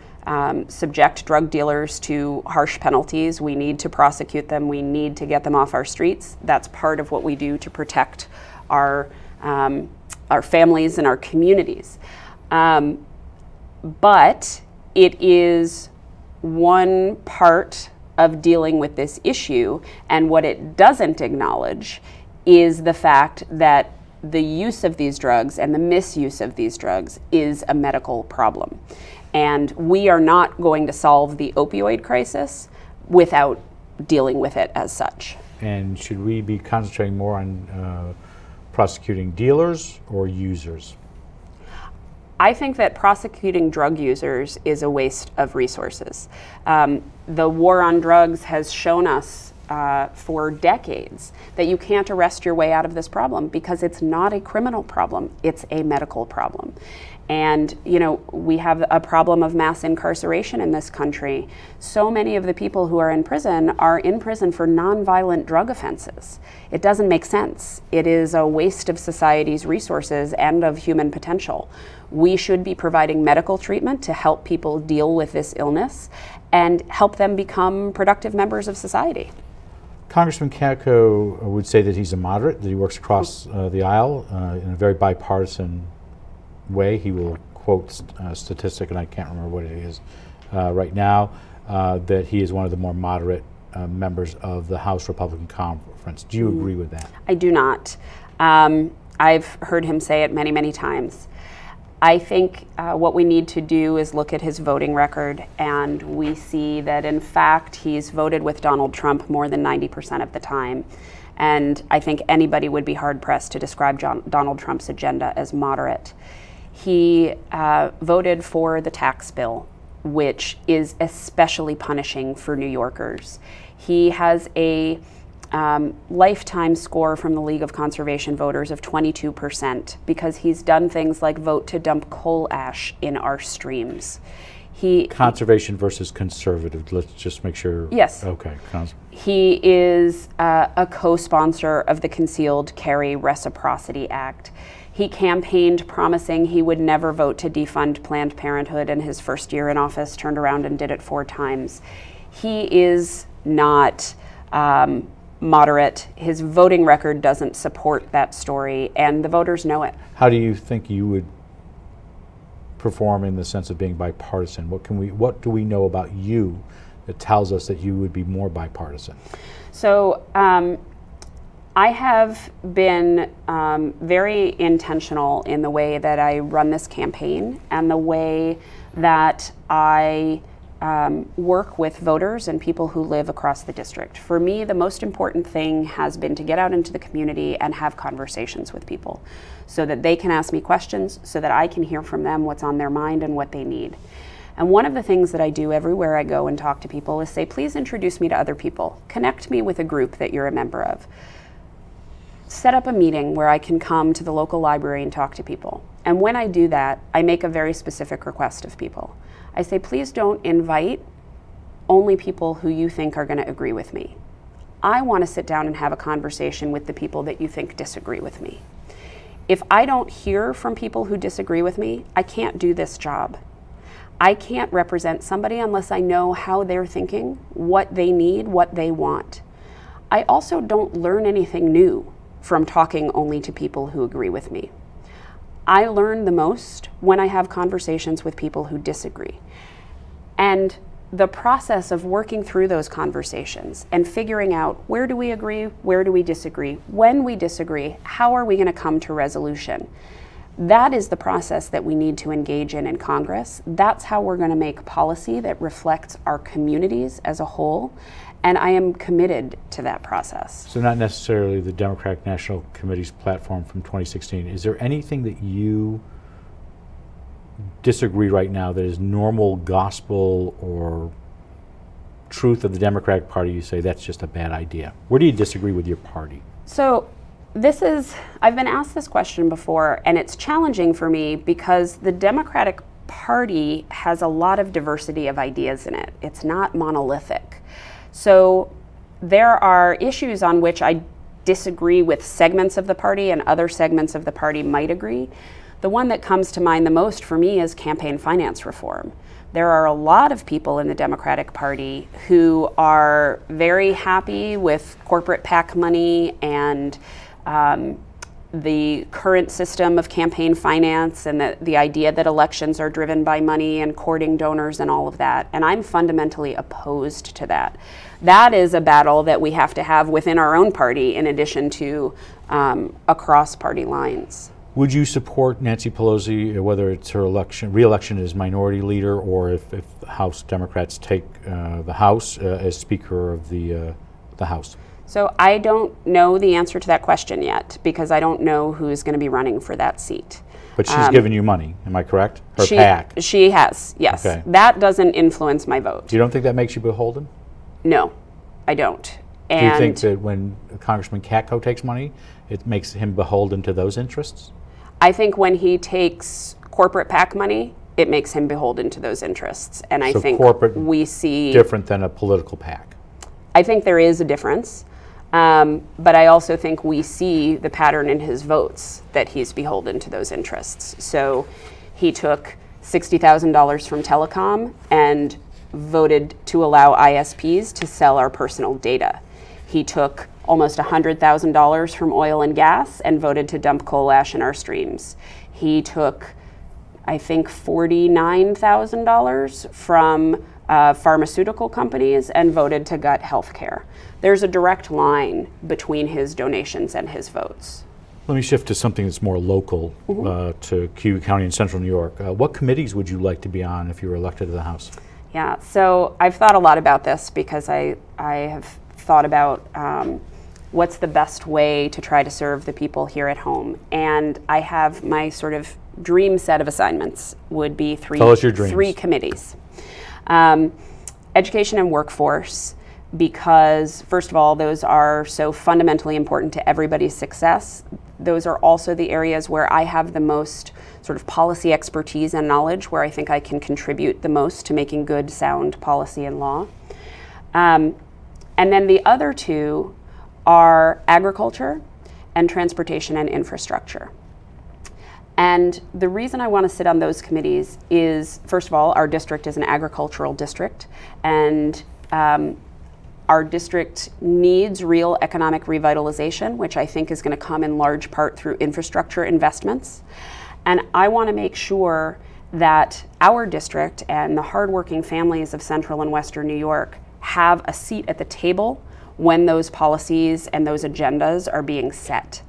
subject drug dealers to harsh penalties. We need to prosecute them. We need to get them off our streets. That's part of what we do to protect our families and our communities. But it is one part of dealing with this issue, and what it doesn't acknowledge is the fact that the use of these drugs and the misuse of these drugs is a medical problem. And we are not going to solve the opioid crisis without dealing with it as such. And should we be concentrating more on prosecuting dealers or users? I think that prosecuting drug users is a waste of resources. The war on drugs has shown us for decades that you can't arrest your way out of this problem because it's not a criminal problem, it's a medical problem. And, you know, we have a problem of mass incarceration in this country. So many of the people who are in prison for nonviolent drug offenses. It doesn't make sense. It is a waste of society's resources and of human potential. We should be providing medical treatment to help people deal with this illness and help them become productive members of society. Congressman Katko would say that he's a moderate, that he works across the aisle in a very bipartisan way. He will quote a statistic, and I can't remember what it is right now, that he is one of the more moderate members of the House Republican Conference. Do you agree with that? I do not. I've heard him say it many, many times. I think what we need to do is look at his voting record, and we see that in fact he's voted with Donald Trump more than 90% of the time. And I think anybody would be hard-pressed to describe Donald Trump's agenda as moderate. He voted for the tax bill, which is especially punishing for New Yorkers. He has a lifetime score from the League of Conservation Voters of 22% because he's done things like vote to dump coal ash in our streams. Conservation versus conservative. Let's just make sure. Yes. Okay. He is a co-sponsor of the Concealed Carry Reciprocity Act. He campaigned promising he would never vote to defund Planned Parenthood in his first year in office, turned around and did it 4 times. He is not moderate. His voting record doesn't support that story, and the voters know it. How do you think you would perform in the sense of being bipartisan? What do we know about you that tells us that you would be more bipartisan? So I have been very intentional in the way that I run this campaign and the way that I work with voters and people who live across the district. For me, the most important thing has been to get out into the community and have conversations with people so that they can ask me questions, so that I can hear from them what's on their mind and what they need. And one of the things that I do everywhere I go and talk to people is say, please introduce me to other people. Connect me with a group that you're a member of. Set up a meeting where I can come to the local library and talk to people. And when I do that, I make a very specific request of people. I say, please don't invite only people who you think are going to agree with me. I want to sit down and have a conversation with the people that you think disagree with me. If I don't hear from people who disagree with me, I can't do this job. I can't represent somebody unless I know how they're thinking, what they need, what they want. I also don't learn anything new from talking only to people who agree with me. I learn the most when I have conversations with people who disagree. And the process of working through those conversations and figuring out where do we agree, where do we disagree, when we disagree, how are we going to come to resolution? That is the process that we need to engage in Congress. That's how we're going to make policy that reflects our communities as a whole. And I am committed to that process. So not necessarily the Democratic National Committee's platform from 2016. Is there anything that you disagree right now that is normal gospel or truth of the Democratic Party? You say that's just a bad idea. Where do you disagree with your party? So I've been asked this question before, and it's challenging for me because the Democratic Party has a lot of diversity of ideas in it. It's not monolithic. So there are issues on which I disagree with segments of the party and other segments of the party might agree. The one that comes to mind the most for me is campaign finance reform. There are a lot of people in the Democratic Party who are very happy with corporate PAC money and the current system of campaign finance and the idea that elections are driven by money and courting donors and all of that. And I'm fundamentally opposed to that. That is a battle that we have to have within our own party in addition to across party lines. Would you support Nancy Pelosi, whether it's her re-election as minority leader, or if House Democrats take the House as Speaker of the House? So I don't know the answer to that question yet because I don't know who's going to be running for that seat. But she's given you money, am I correct? Her PAC. She has, yes. Okay. That doesn't influence my vote. You don't think that makes you beholden? No, I don't. Do you think that when Congressman Katko takes money, it makes him beholden to those interests? I think when he takes corporate PAC money, it makes him beholden to those interests. And I think we see different than a political PAC. I think there is a difference. But I also think we see the pattern in his votes that he's beholden to those interests. So he took $60,000 from telecom and voted to allow ISPs to sell our personal data. He took almost $100,000 from oil and gas and voted to dump coal ash in our streams. He took, I think, $49,000 from pharmaceutical companies and voted to gut health care. There's a direct line between his donations and his votes. Let me shift to something that's more local to Cuyahoga County in Central New York. What committees would you like to be on if you were elected to the House? Yeah, so I've thought a lot about this because I have thought about what's the best way to try to serve the people here at home. And I have my sort of dream set of assignments would be three committees. Education and workforce, because first of all, those are so fundamentally important to everybody's success. those are also the areas where I have the most sort of policy expertise and knowledge, where I think I can contribute the most to making good, sound policy and law. And then the other two are agriculture and transportation and infrastructure. And the reason I want to sit on those committees is, first of all, our district is an agricultural district, and our district needs real economic revitalization, which I think is going to come in large part through infrastructure investments. And I want to make sure that our district and the hardworking families of Central and Western New York have a seat at the table when those policies and those agendas are being set.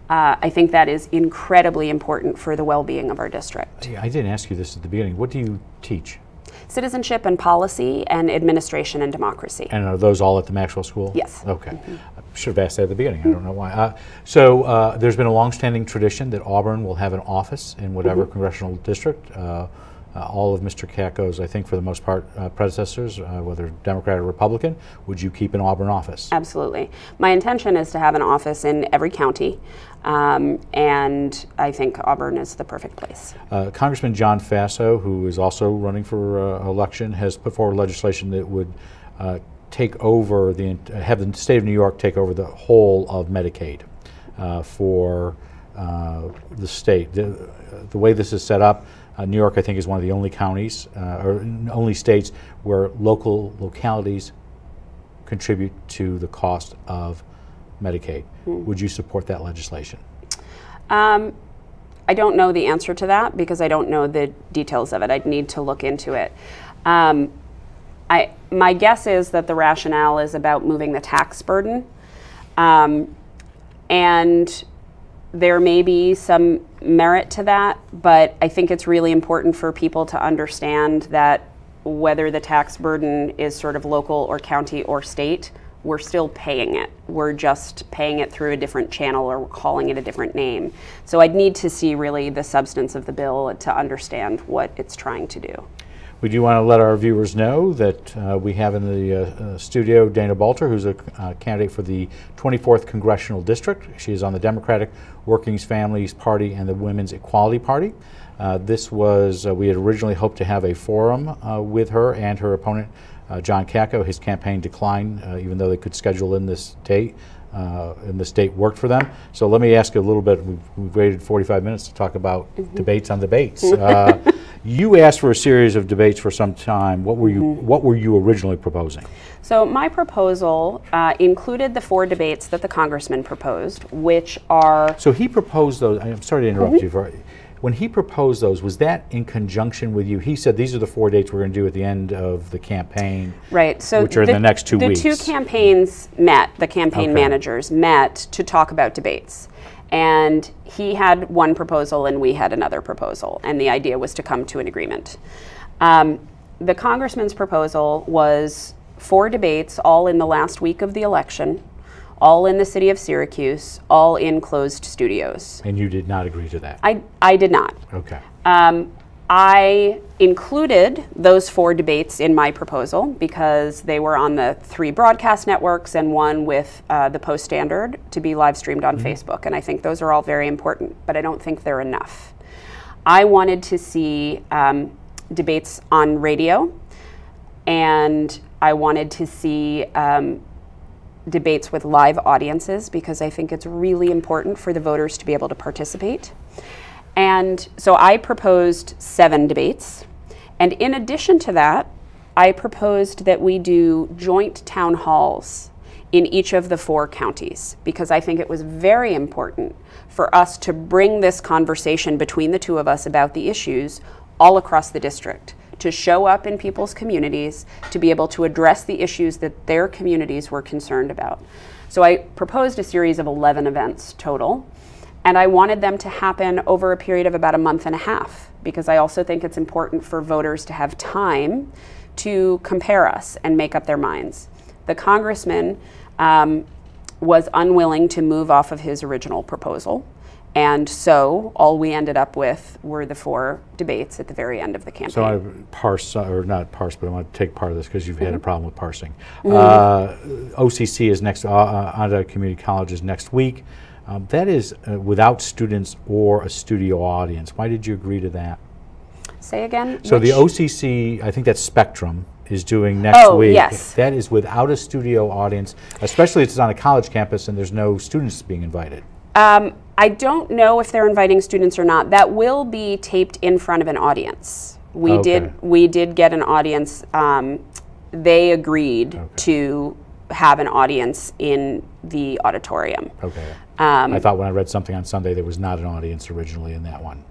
I think that is incredibly important for the well-being of our district. I didn't ask you this at the beginning. What do you teach? Citizenship and policy and administration and democracy. And are those all at the Maxwell School? Yes. Okay. I should have asked that at the beginning. I don't know why. So there's been a long-standing tradition that Auburn will have an office in whatever congressional district. All of Mr. Cacco's, I think for the most part, predecessors, whether Democrat or Republican, would you keep an Auburn office? Absolutely. My intention is to have an office in every county, and I think Auburn is the perfect place. Congressman John Faso, who is also running for election, has put forward legislation that would take over have the state of New York take over the whole of Medicaid for the state. The way this is set up, New York, I think, is one of the only counties or only states where localities contribute to the cost of Medicaid. Would you support that legislation? I don't know the answer to that because I don't know the details of it. I'd need to look into it. My guess is that the rationale is about moving the tax burden, and there may be some merit to that, but I think it's really important for people to understand that whether the tax burden is sort of local or county or state, we're still paying it. We're just paying it through a different channel, or we're calling it a different name. So I'd need to see really the substance of the bill to understand what it's trying to do. We do want to let our viewers know that we have in the studio Dana Balter, who's a candidate for the 24th Congressional District. She is on the Democratic Working Families Party and the Women's Equality Party. We had originally hoped to have a forum with her and her opponent, John Cacco. His campaign declined, even though they could schedule in this date. And this date worked for them. So let me ask you a little bit. We've waited 45 minutes to talk about debates on debates. You asked for a series of debates for some time. What were you originally proposing? So my proposal included the 4 debates that the congressman proposed, which are... So he proposed those. I'm sorry to interrupt you. When he proposed those, was that in conjunction with you? He said these are the 4 dates we're going to do at the end of the campaign, right? So which are in the next 2 weeks. The 2 campaigns met, the campaign managers met to talk about debates. And he had one proposal and we had another proposal, and the idea was to come to an agreement. The congressman's proposal was 4 debates, all in the last week of the election, all in the city of Syracuse, all in closed studios. And you did not agree to that? I did not. Okay. I included those 4 debates in my proposal because they were on the 3 broadcast networks and one with the Post-Standard to be live streamed on Facebook. And I think those are all very important, but I don't think they're enough. I wanted to see debates on radio, and I wanted to see debates with live audiences because I think it's really important for the voters to be able to participate. And so I proposed 7 debates. And in addition to that, I proposed that we do joint town halls in each of the 4 counties because I think it was very important for us to bring this conversation between the 2 of us about the issues all across the district, to show up in people's communities, to be able to address the issues that their communities were concerned about. So I proposed a series of 11 events total. And I wanted them to happen over a period of about a month and a half because I also think it's important for voters to have time to compare us and make up their minds. The congressman was unwilling to move off of his original proposal, and so all we ended up with were the 4 debates at the very end of the campaign. So I parse, or not parse, but I'm going to take part of this because you've had a problem with parsing. OCC is next, Onondaga Community College is next week. That is without students or a studio audience. Why did you agree to that? Say again? So the OCC, I think that's Spectrum, is doing next week. Yes. That is without a studio audience, especially if it's on a college campus and there's no students being invited. I don't know if they're inviting students or not. That will be taped in front of an audience. We did get an audience. They agreed to have an audience in the auditorium. Okay. I thought when I read something on Sunday there was not an audience originally in that one.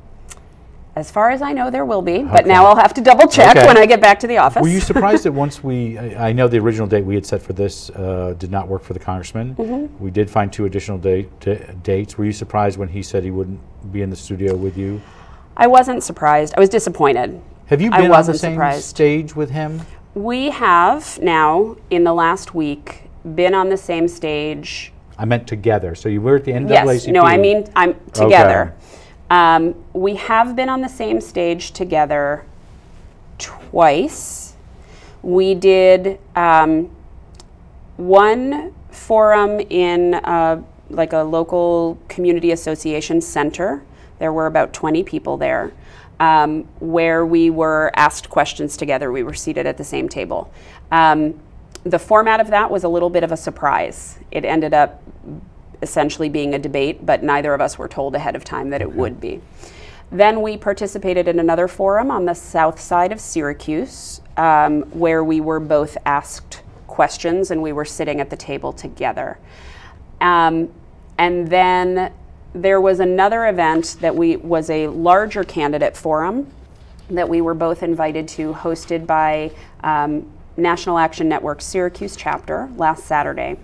As far as I know, there will be, but now I'll have to double check when I get back to the office. Were you surprised that once I know the original date we had set for this did not work for the congressman. We did find 2 additional dates. Were you surprised when he said he wouldn't be in the studio with you? I wasn't surprised. I was disappointed. Have you been on the same stage with him? We have now, in the last week, been on the same stage. I meant together. So you were at the NAACP? Yes. No, I mean I'm together. We have been on the same stage together twice. We did one forum in like a local community association center. There were about 20 people there, where we were asked questions together. We were seated at the same table. The format of that was a little bit of a surprise. It ended up essentially being a debate, but neither of us were told ahead of time that it would be. Then we participated in another forum on the south side of Syracuse, where we were both asked questions and we were sitting at the table together. And then there was another event that was a larger candidate forum that we were both invited to, hosted by National Action Network Syracuse chapter last Saturday.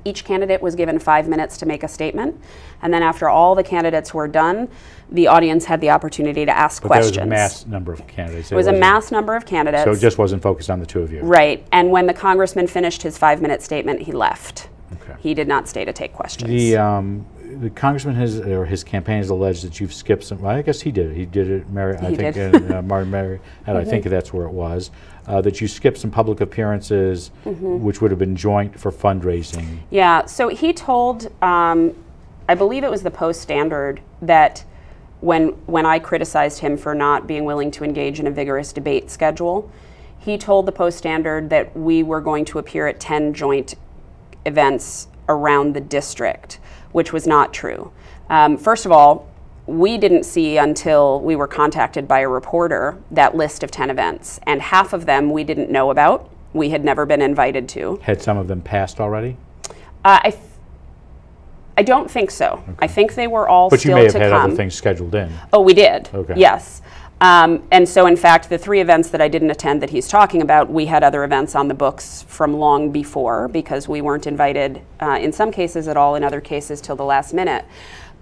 Each candidate was given 5 minutes to make a statement, and then after all the candidates were done, the audience had the opportunity to ask questions. That was a mass number of candidates. It was a mass number of candidates. So it just wasn't focused on the 2 of you. Right, and when the congressman finished his 5-minute statement, he left. Okay. He did not stay to take questions. The congressman his campaign has alleged that you've skipped some. Well, I guess he did it. He did it. Martin Mary, and I think that's where it was. That you skipped some public appearances, which would have been joint for fundraising. Yeah. So he told, I believe it was the Post-Standard, that when I criticized him for not being willing to engage in a vigorous debate schedule, he told the Post-Standard that we were going to appear at 10 joint events around the district, which was not true. First of all, we didn't see until we were contacted by a reporter that list of 10 events, and half of them we didn't know about. We had never been invited to. Had some of them passed already? I don't think so. Okay. I think they were all still to come. But you may have had other things scheduled in. Oh, we did. Okay. Yes. And so, in fact, the 3 events that I didn't attend that he's talking about, we had other events on the books from long before, because we weren't invited, in some cases at all, in other cases till the last minute.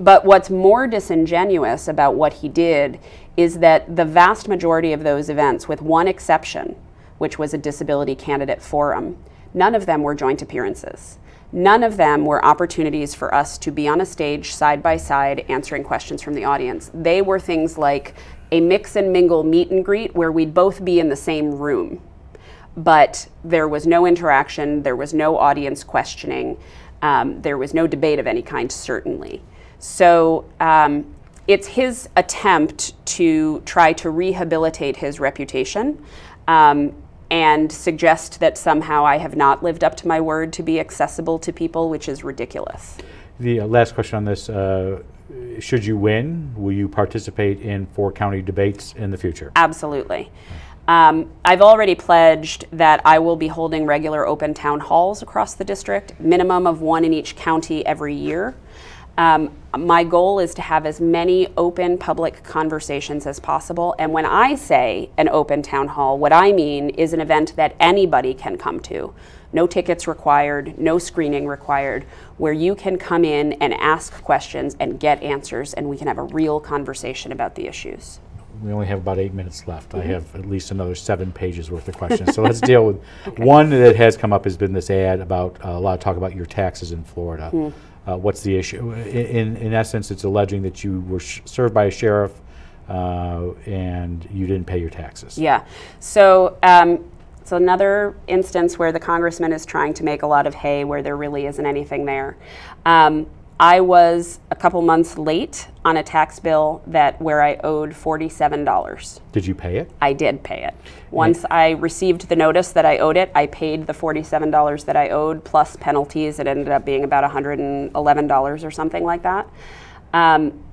But what's more disingenuous about what he did is that the vast majority of those events, with one exception, which was a disability candidate forum, none of them were joint appearances. None of them were opportunities for us to be on a stage side by side answering questions from the audience. They were things like a mix and mingle meet and greet where we'd both be in the same room. But there was no interaction, there was no audience questioning, there was no debate of any kind, certainly. So it's his attempt to try to rehabilitate his reputation and suggest that somehow I have not lived up to my word to be accessible to people, which is ridiculous. The last question on this, should you win, will you participate in 4 county debates in the future? Absolutely. I've already pledged that I will be holding regular open town halls across the district, minimum of 1 in each county every year. My goal is to have as many open public conversations as possible. And when I say an open town hall, what I mean is an event that anybody can come to. No tickets required, no screening required, where you can come in and ask questions and get answers, and we can have a real conversation about the issues. We only have about 8 minutes left. I have at least another 7 pages worth of questions. So let's deal with one that has come up. Has been this ad about a lot of talk about your taxes in Florida. What's the issue? In essence, it's alleging that you were served by a sheriff and you didn't pay your taxes. Yeah. So it's another instance where the congressman is trying to make a lot of hay where there really isn't anything there. I was a couple months late on a tax bill where I owed $47. Did you pay it? I did pay it. Once I received the notice that I owed it, I paid the $47 that I owed plus penalties. It ended up being about $111 or something like that.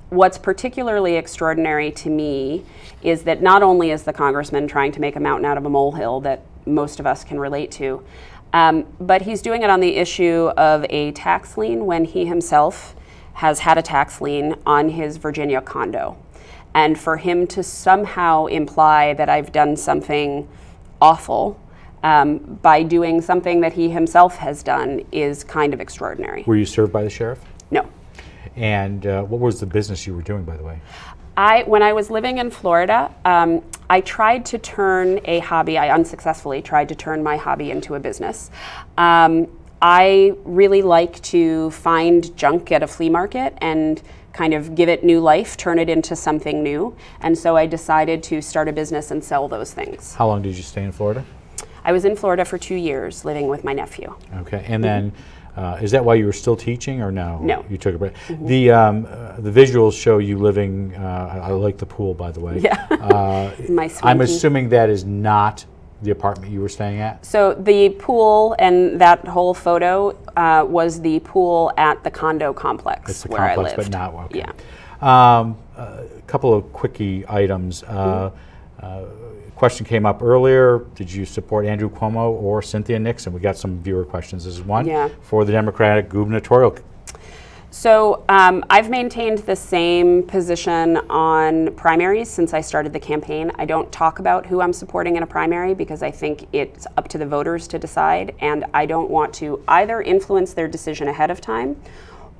What's particularly extraordinary to me is that not only is the congressman trying to make a mountain out of a molehill that most of us can relate to, but he's doing it on the issue of a tax lien when he himself has had a tax lien on his Virginia condo. And for him to somehow imply that I've done something awful by doing something that he himself has done is kind of extraordinary. Were you served by the sheriff? No. And what was the business you were doing, by the way? When I was living in Florida, I tried to turn a hobby, I unsuccessfully tried to turn my hobby into a business. I really like to find junk at a flea market and kind of give it new life, turn it into something new. And so I decided to start a business and sell those things. How long did you stay in Florida? I was in Florida for 2 years, living with my nephew. Okay, and then is that why you were still teaching, or no? No. You took a break. The visuals show you living. I like the pool, by the way. Yeah. I'm assuming that is not the apartment you were staying at. So the pool and that whole photo was the pool at the condo complex it's the where complex, I lived. But not okay. Yeah. A couple of quickie items. Question came up earlier. Did you support Andrew Cuomo or Cynthia Nixon? We got some viewer questions. This is one for the Democratic gubernatorial. So I've maintained the same position on primaries since I started the campaign. I don't talk about who I'm supporting in a primary because I think it's up to the voters to decide, and I don't want to either influence their decision ahead of time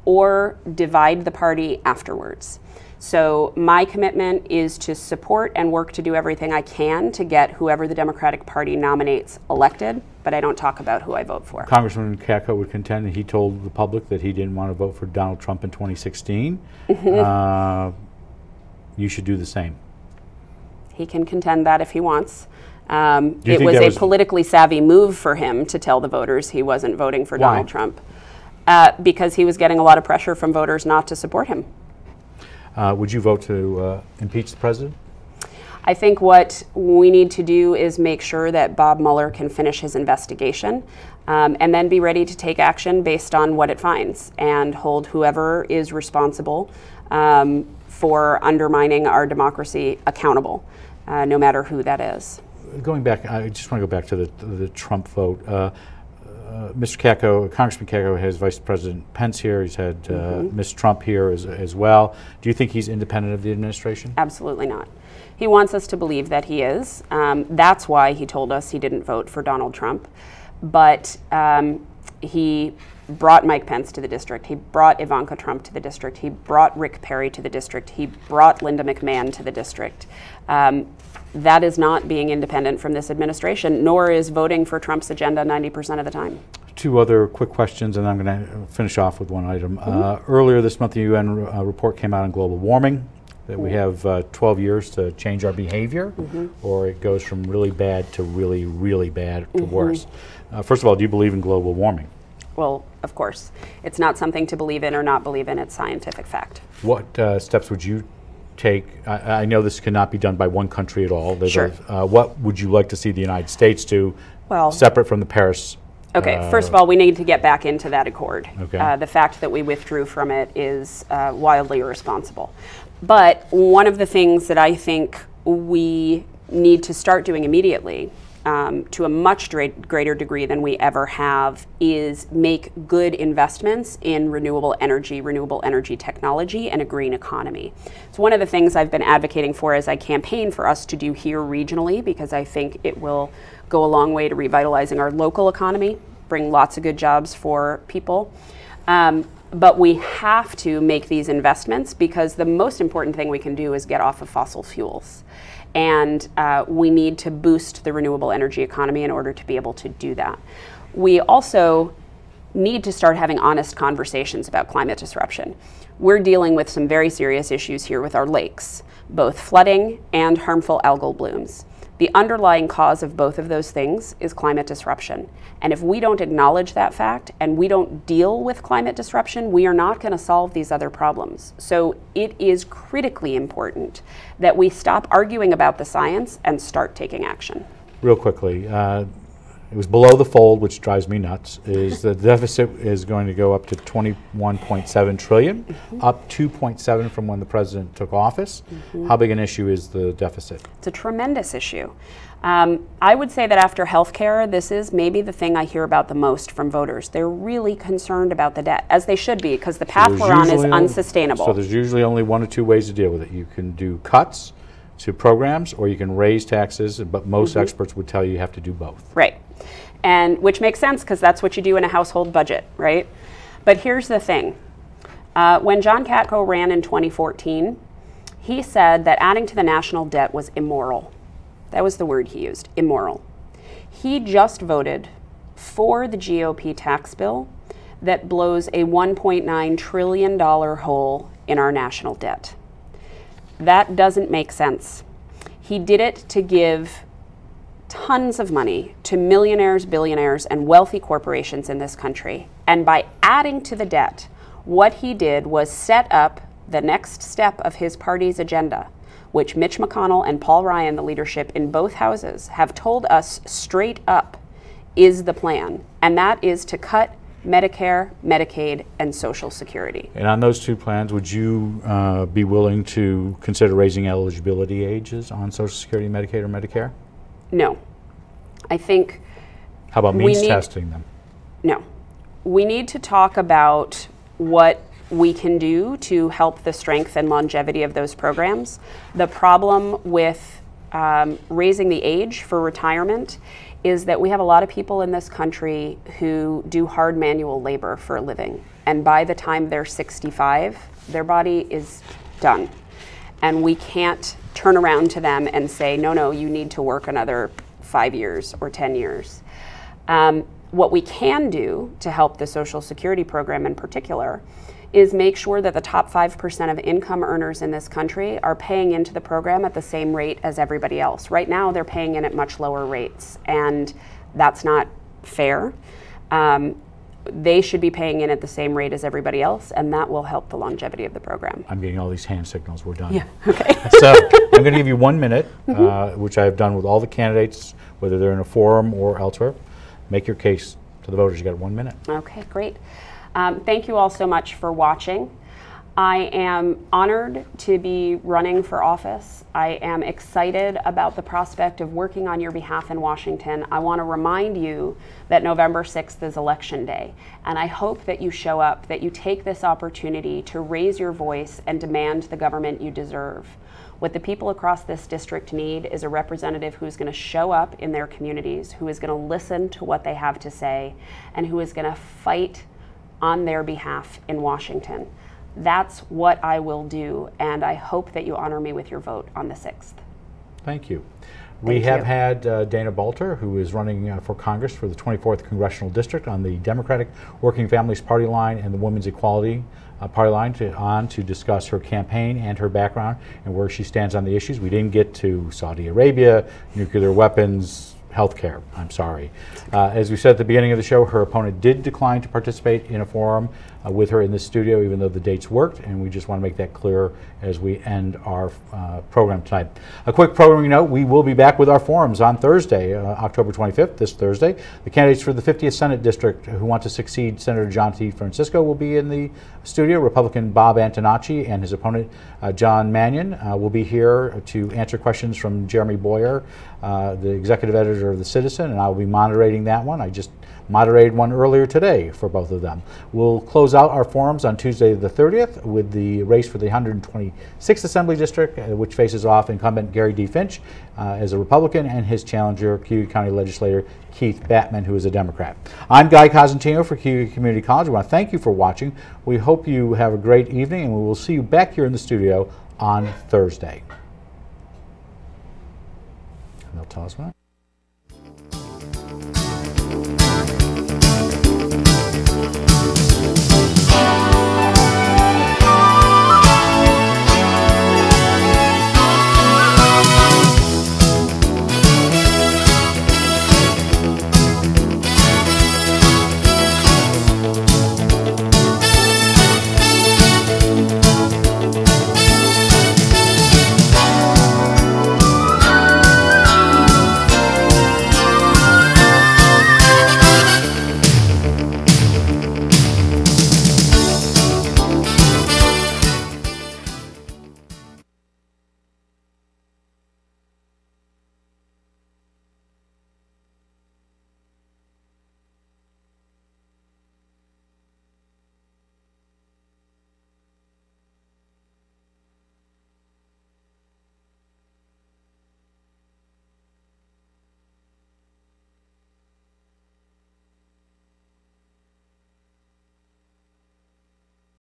or divide the party afterwards. So my commitment is to support and work to do everything I can to get whoever the Democratic Party nominates elected, but I don't talk about who I vote for. Congressman Katko would contend that he told the public that he didn't want to vote for Donald Trump in 2016. You should do the same. He can contend that if he wants. It was a politically savvy move for him to tell the voters he wasn't voting for Donald Trump because he was getting a lot of pressure from voters not to support him. Would you vote to impeach the president? I think what we need to do is make sure that Bob Mueller can finish his investigation and then be ready to take action based on what it finds and hold whoever is responsible for undermining our democracy accountable, no matter who that is. Going back, I just want to go back to the Trump vote. Mr. Katko, Congressman Katko has Vice President Pence here. He's had Ms. Trump here as well. Do you think he's independent of the administration? Absolutely not. He wants us to believe that he is. That's why he told us he didn't vote for Donald Trump. But he brought Mike Pence to the district. He brought Ivanka Trump to the district. He brought Rick Perry to the district. He brought Linda McMahon to the district. That is not being independent from this administration, nor is voting for Trump's agenda 90% of the time. Two other quick questions, and I'm going to finish off with one item. Earlier this month, the UN report came out on global warming, that we have 12 years to change our behavior, or it goes from really bad to really, really bad to worse. First of all, do you believe in global warming? Well, of course. It's not something to believe in or not believe in. It's scientific fact. What steps would you take? I know this cannot be done by one country at all. Sure. What would you like to see the United States do, separate from the Paris? Okay, first of all, we need to get back into that accord. Okay. The fact that we withdrew from it is wildly irresponsible. But one of the things that I think we need to start doing immediately, to a much greater degree than we ever have, is make good investments in renewable energy technology, and a green economy. It's one of the things I've been advocating for as I campaign for us to do here regionally, because I think it will go a long way to revitalizing our local economy, bring lots of good jobs for people. But we have to make these investments because the most important thing we can do is get off of fossil fuels. And we need to boost the renewable energy economy in order to be able to do that. We also need to start having honest conversations about climate disruption. We're dealing with some very serious issues here with our lakes, both flooding and harmful algal blooms. The underlying cause of both of those things is climate disruption. And if we don't acknowledge that fact and we don't deal with climate disruption, we are not going to solve these other problems. So it is critically important that we stop arguing about the science and start taking action. Real quickly, it was below the fold, which drives me nuts, is the deficit is going to go up to 21.7 trillion, up 2.7 from when the president took office. How big an issue is the deficit? It's a tremendous issue. I would say that after healthcare, this is maybe the thing I hear about the most from voters. They're really concerned about the debt, as they should be, because the path we're on is unsustainable. So there's usually only one or two ways to deal with it. You can do cuts to programs, or you can raise taxes, but most experts would tell you have to do both. Right. And which makes sense, because that's what you do in a household budget, right? But here's the thing. When John Katko ran in 2014, he said that adding to the national debt was immoral. That was the word he used, immoral. He just voted for the GOP tax bill that blows a $1.9 trillion hole in our national debt. That doesn't make sense. He did it to give tons of money to millionaires, billionaires, and wealthy corporations in this country. And by adding to the debt, what he did was set up the next step of his party's agenda, which Mitch McConnell and Paul Ryan, the leadership in both houses, have told us straight up is the plan. And that is to cut Medicare, Medicaid, and Social Security. And on those two plans, would you be willing to consider raising eligibility ages on Social Security, Medicaid, or Medicare? No. I think... How about means testing them? No. We need to talk about what we can do to help the strength and longevity of those programs. The problem with raising the age for retirement is that we have a lot of people in this country who do hard manual labor for a living. And by the time they're 65, their body is done. And we can't turn around to them and say, no, no, you need to work another 5 years or 10 years. What we can do to help the Social Security program in particular is make sure that the top 5% of income earners in this country are paying into the program at the same rate as everybody else. Right now, they're paying in at much lower rates, and that's not fair. They should be paying in at the same rate as everybody else, and that will help the longevity of the program. I'm getting all these hand signals. We're done. Yeah, okay. So I'm going to give you 1 minute, which I have done with all the candidates, whether they're in a forum or elsewhere. Make your case to the voters. You got 1 minute. Okay, great. Thank you all so much for watching. I am honored to be running for office. I am excited about the prospect of working on your behalf in Washington. I want to remind you that November 6th is Election Day, and I hope that you show up, that you take this opportunity to raise your voice and demand the government you deserve. What the people across this district need is a representative who's going to show up in their communities, who is going to listen to what they have to say, and who is going to fight on their behalf in Washington. That's what I will do, and I hope that you honor me with your vote on the 6th. Thank you. We have had Dana Balter, who is running for Congress for the 24th Congressional District on the Democratic Working Families Party line and the Women's Equality Party line, to discuss her campaign and her background and where she stands on the issues. We didn't get to Saudi Arabia, nuclear weapons, healthcare. I'm sorry. As we said at the beginning of the show, her opponent did decline to participate in a forum with her in the studio, even though the dates worked, and we just want to make that clear as we end our program tonight. A quick programming note: we will be back with our forums on Thursday, October 25th, this Thursday. The candidates for the 50th Senate District who want to succeed Senator John T. Francisco will be in the studio. Republican Bob Antonacci and his opponent John Mannion will be here to answer questions from Jeremy Boyer, the executive editor of The Citizen, and I will be moderating that one. I just moderated one earlier today for both of them. We'll close out our forums on Tuesday the 30th with the race for the 126th Assembly District, which faces off incumbent Gary D. Finch as a Republican and his challenger, Cuyahoga County legislator Keith Batman, who is a Democrat. I'm Guy Cosentino for Cuyahoga Community College. We want to thank you for watching. We hope you have a great evening, and we will see you back here in the studio on Thursday. And they'll tell us when.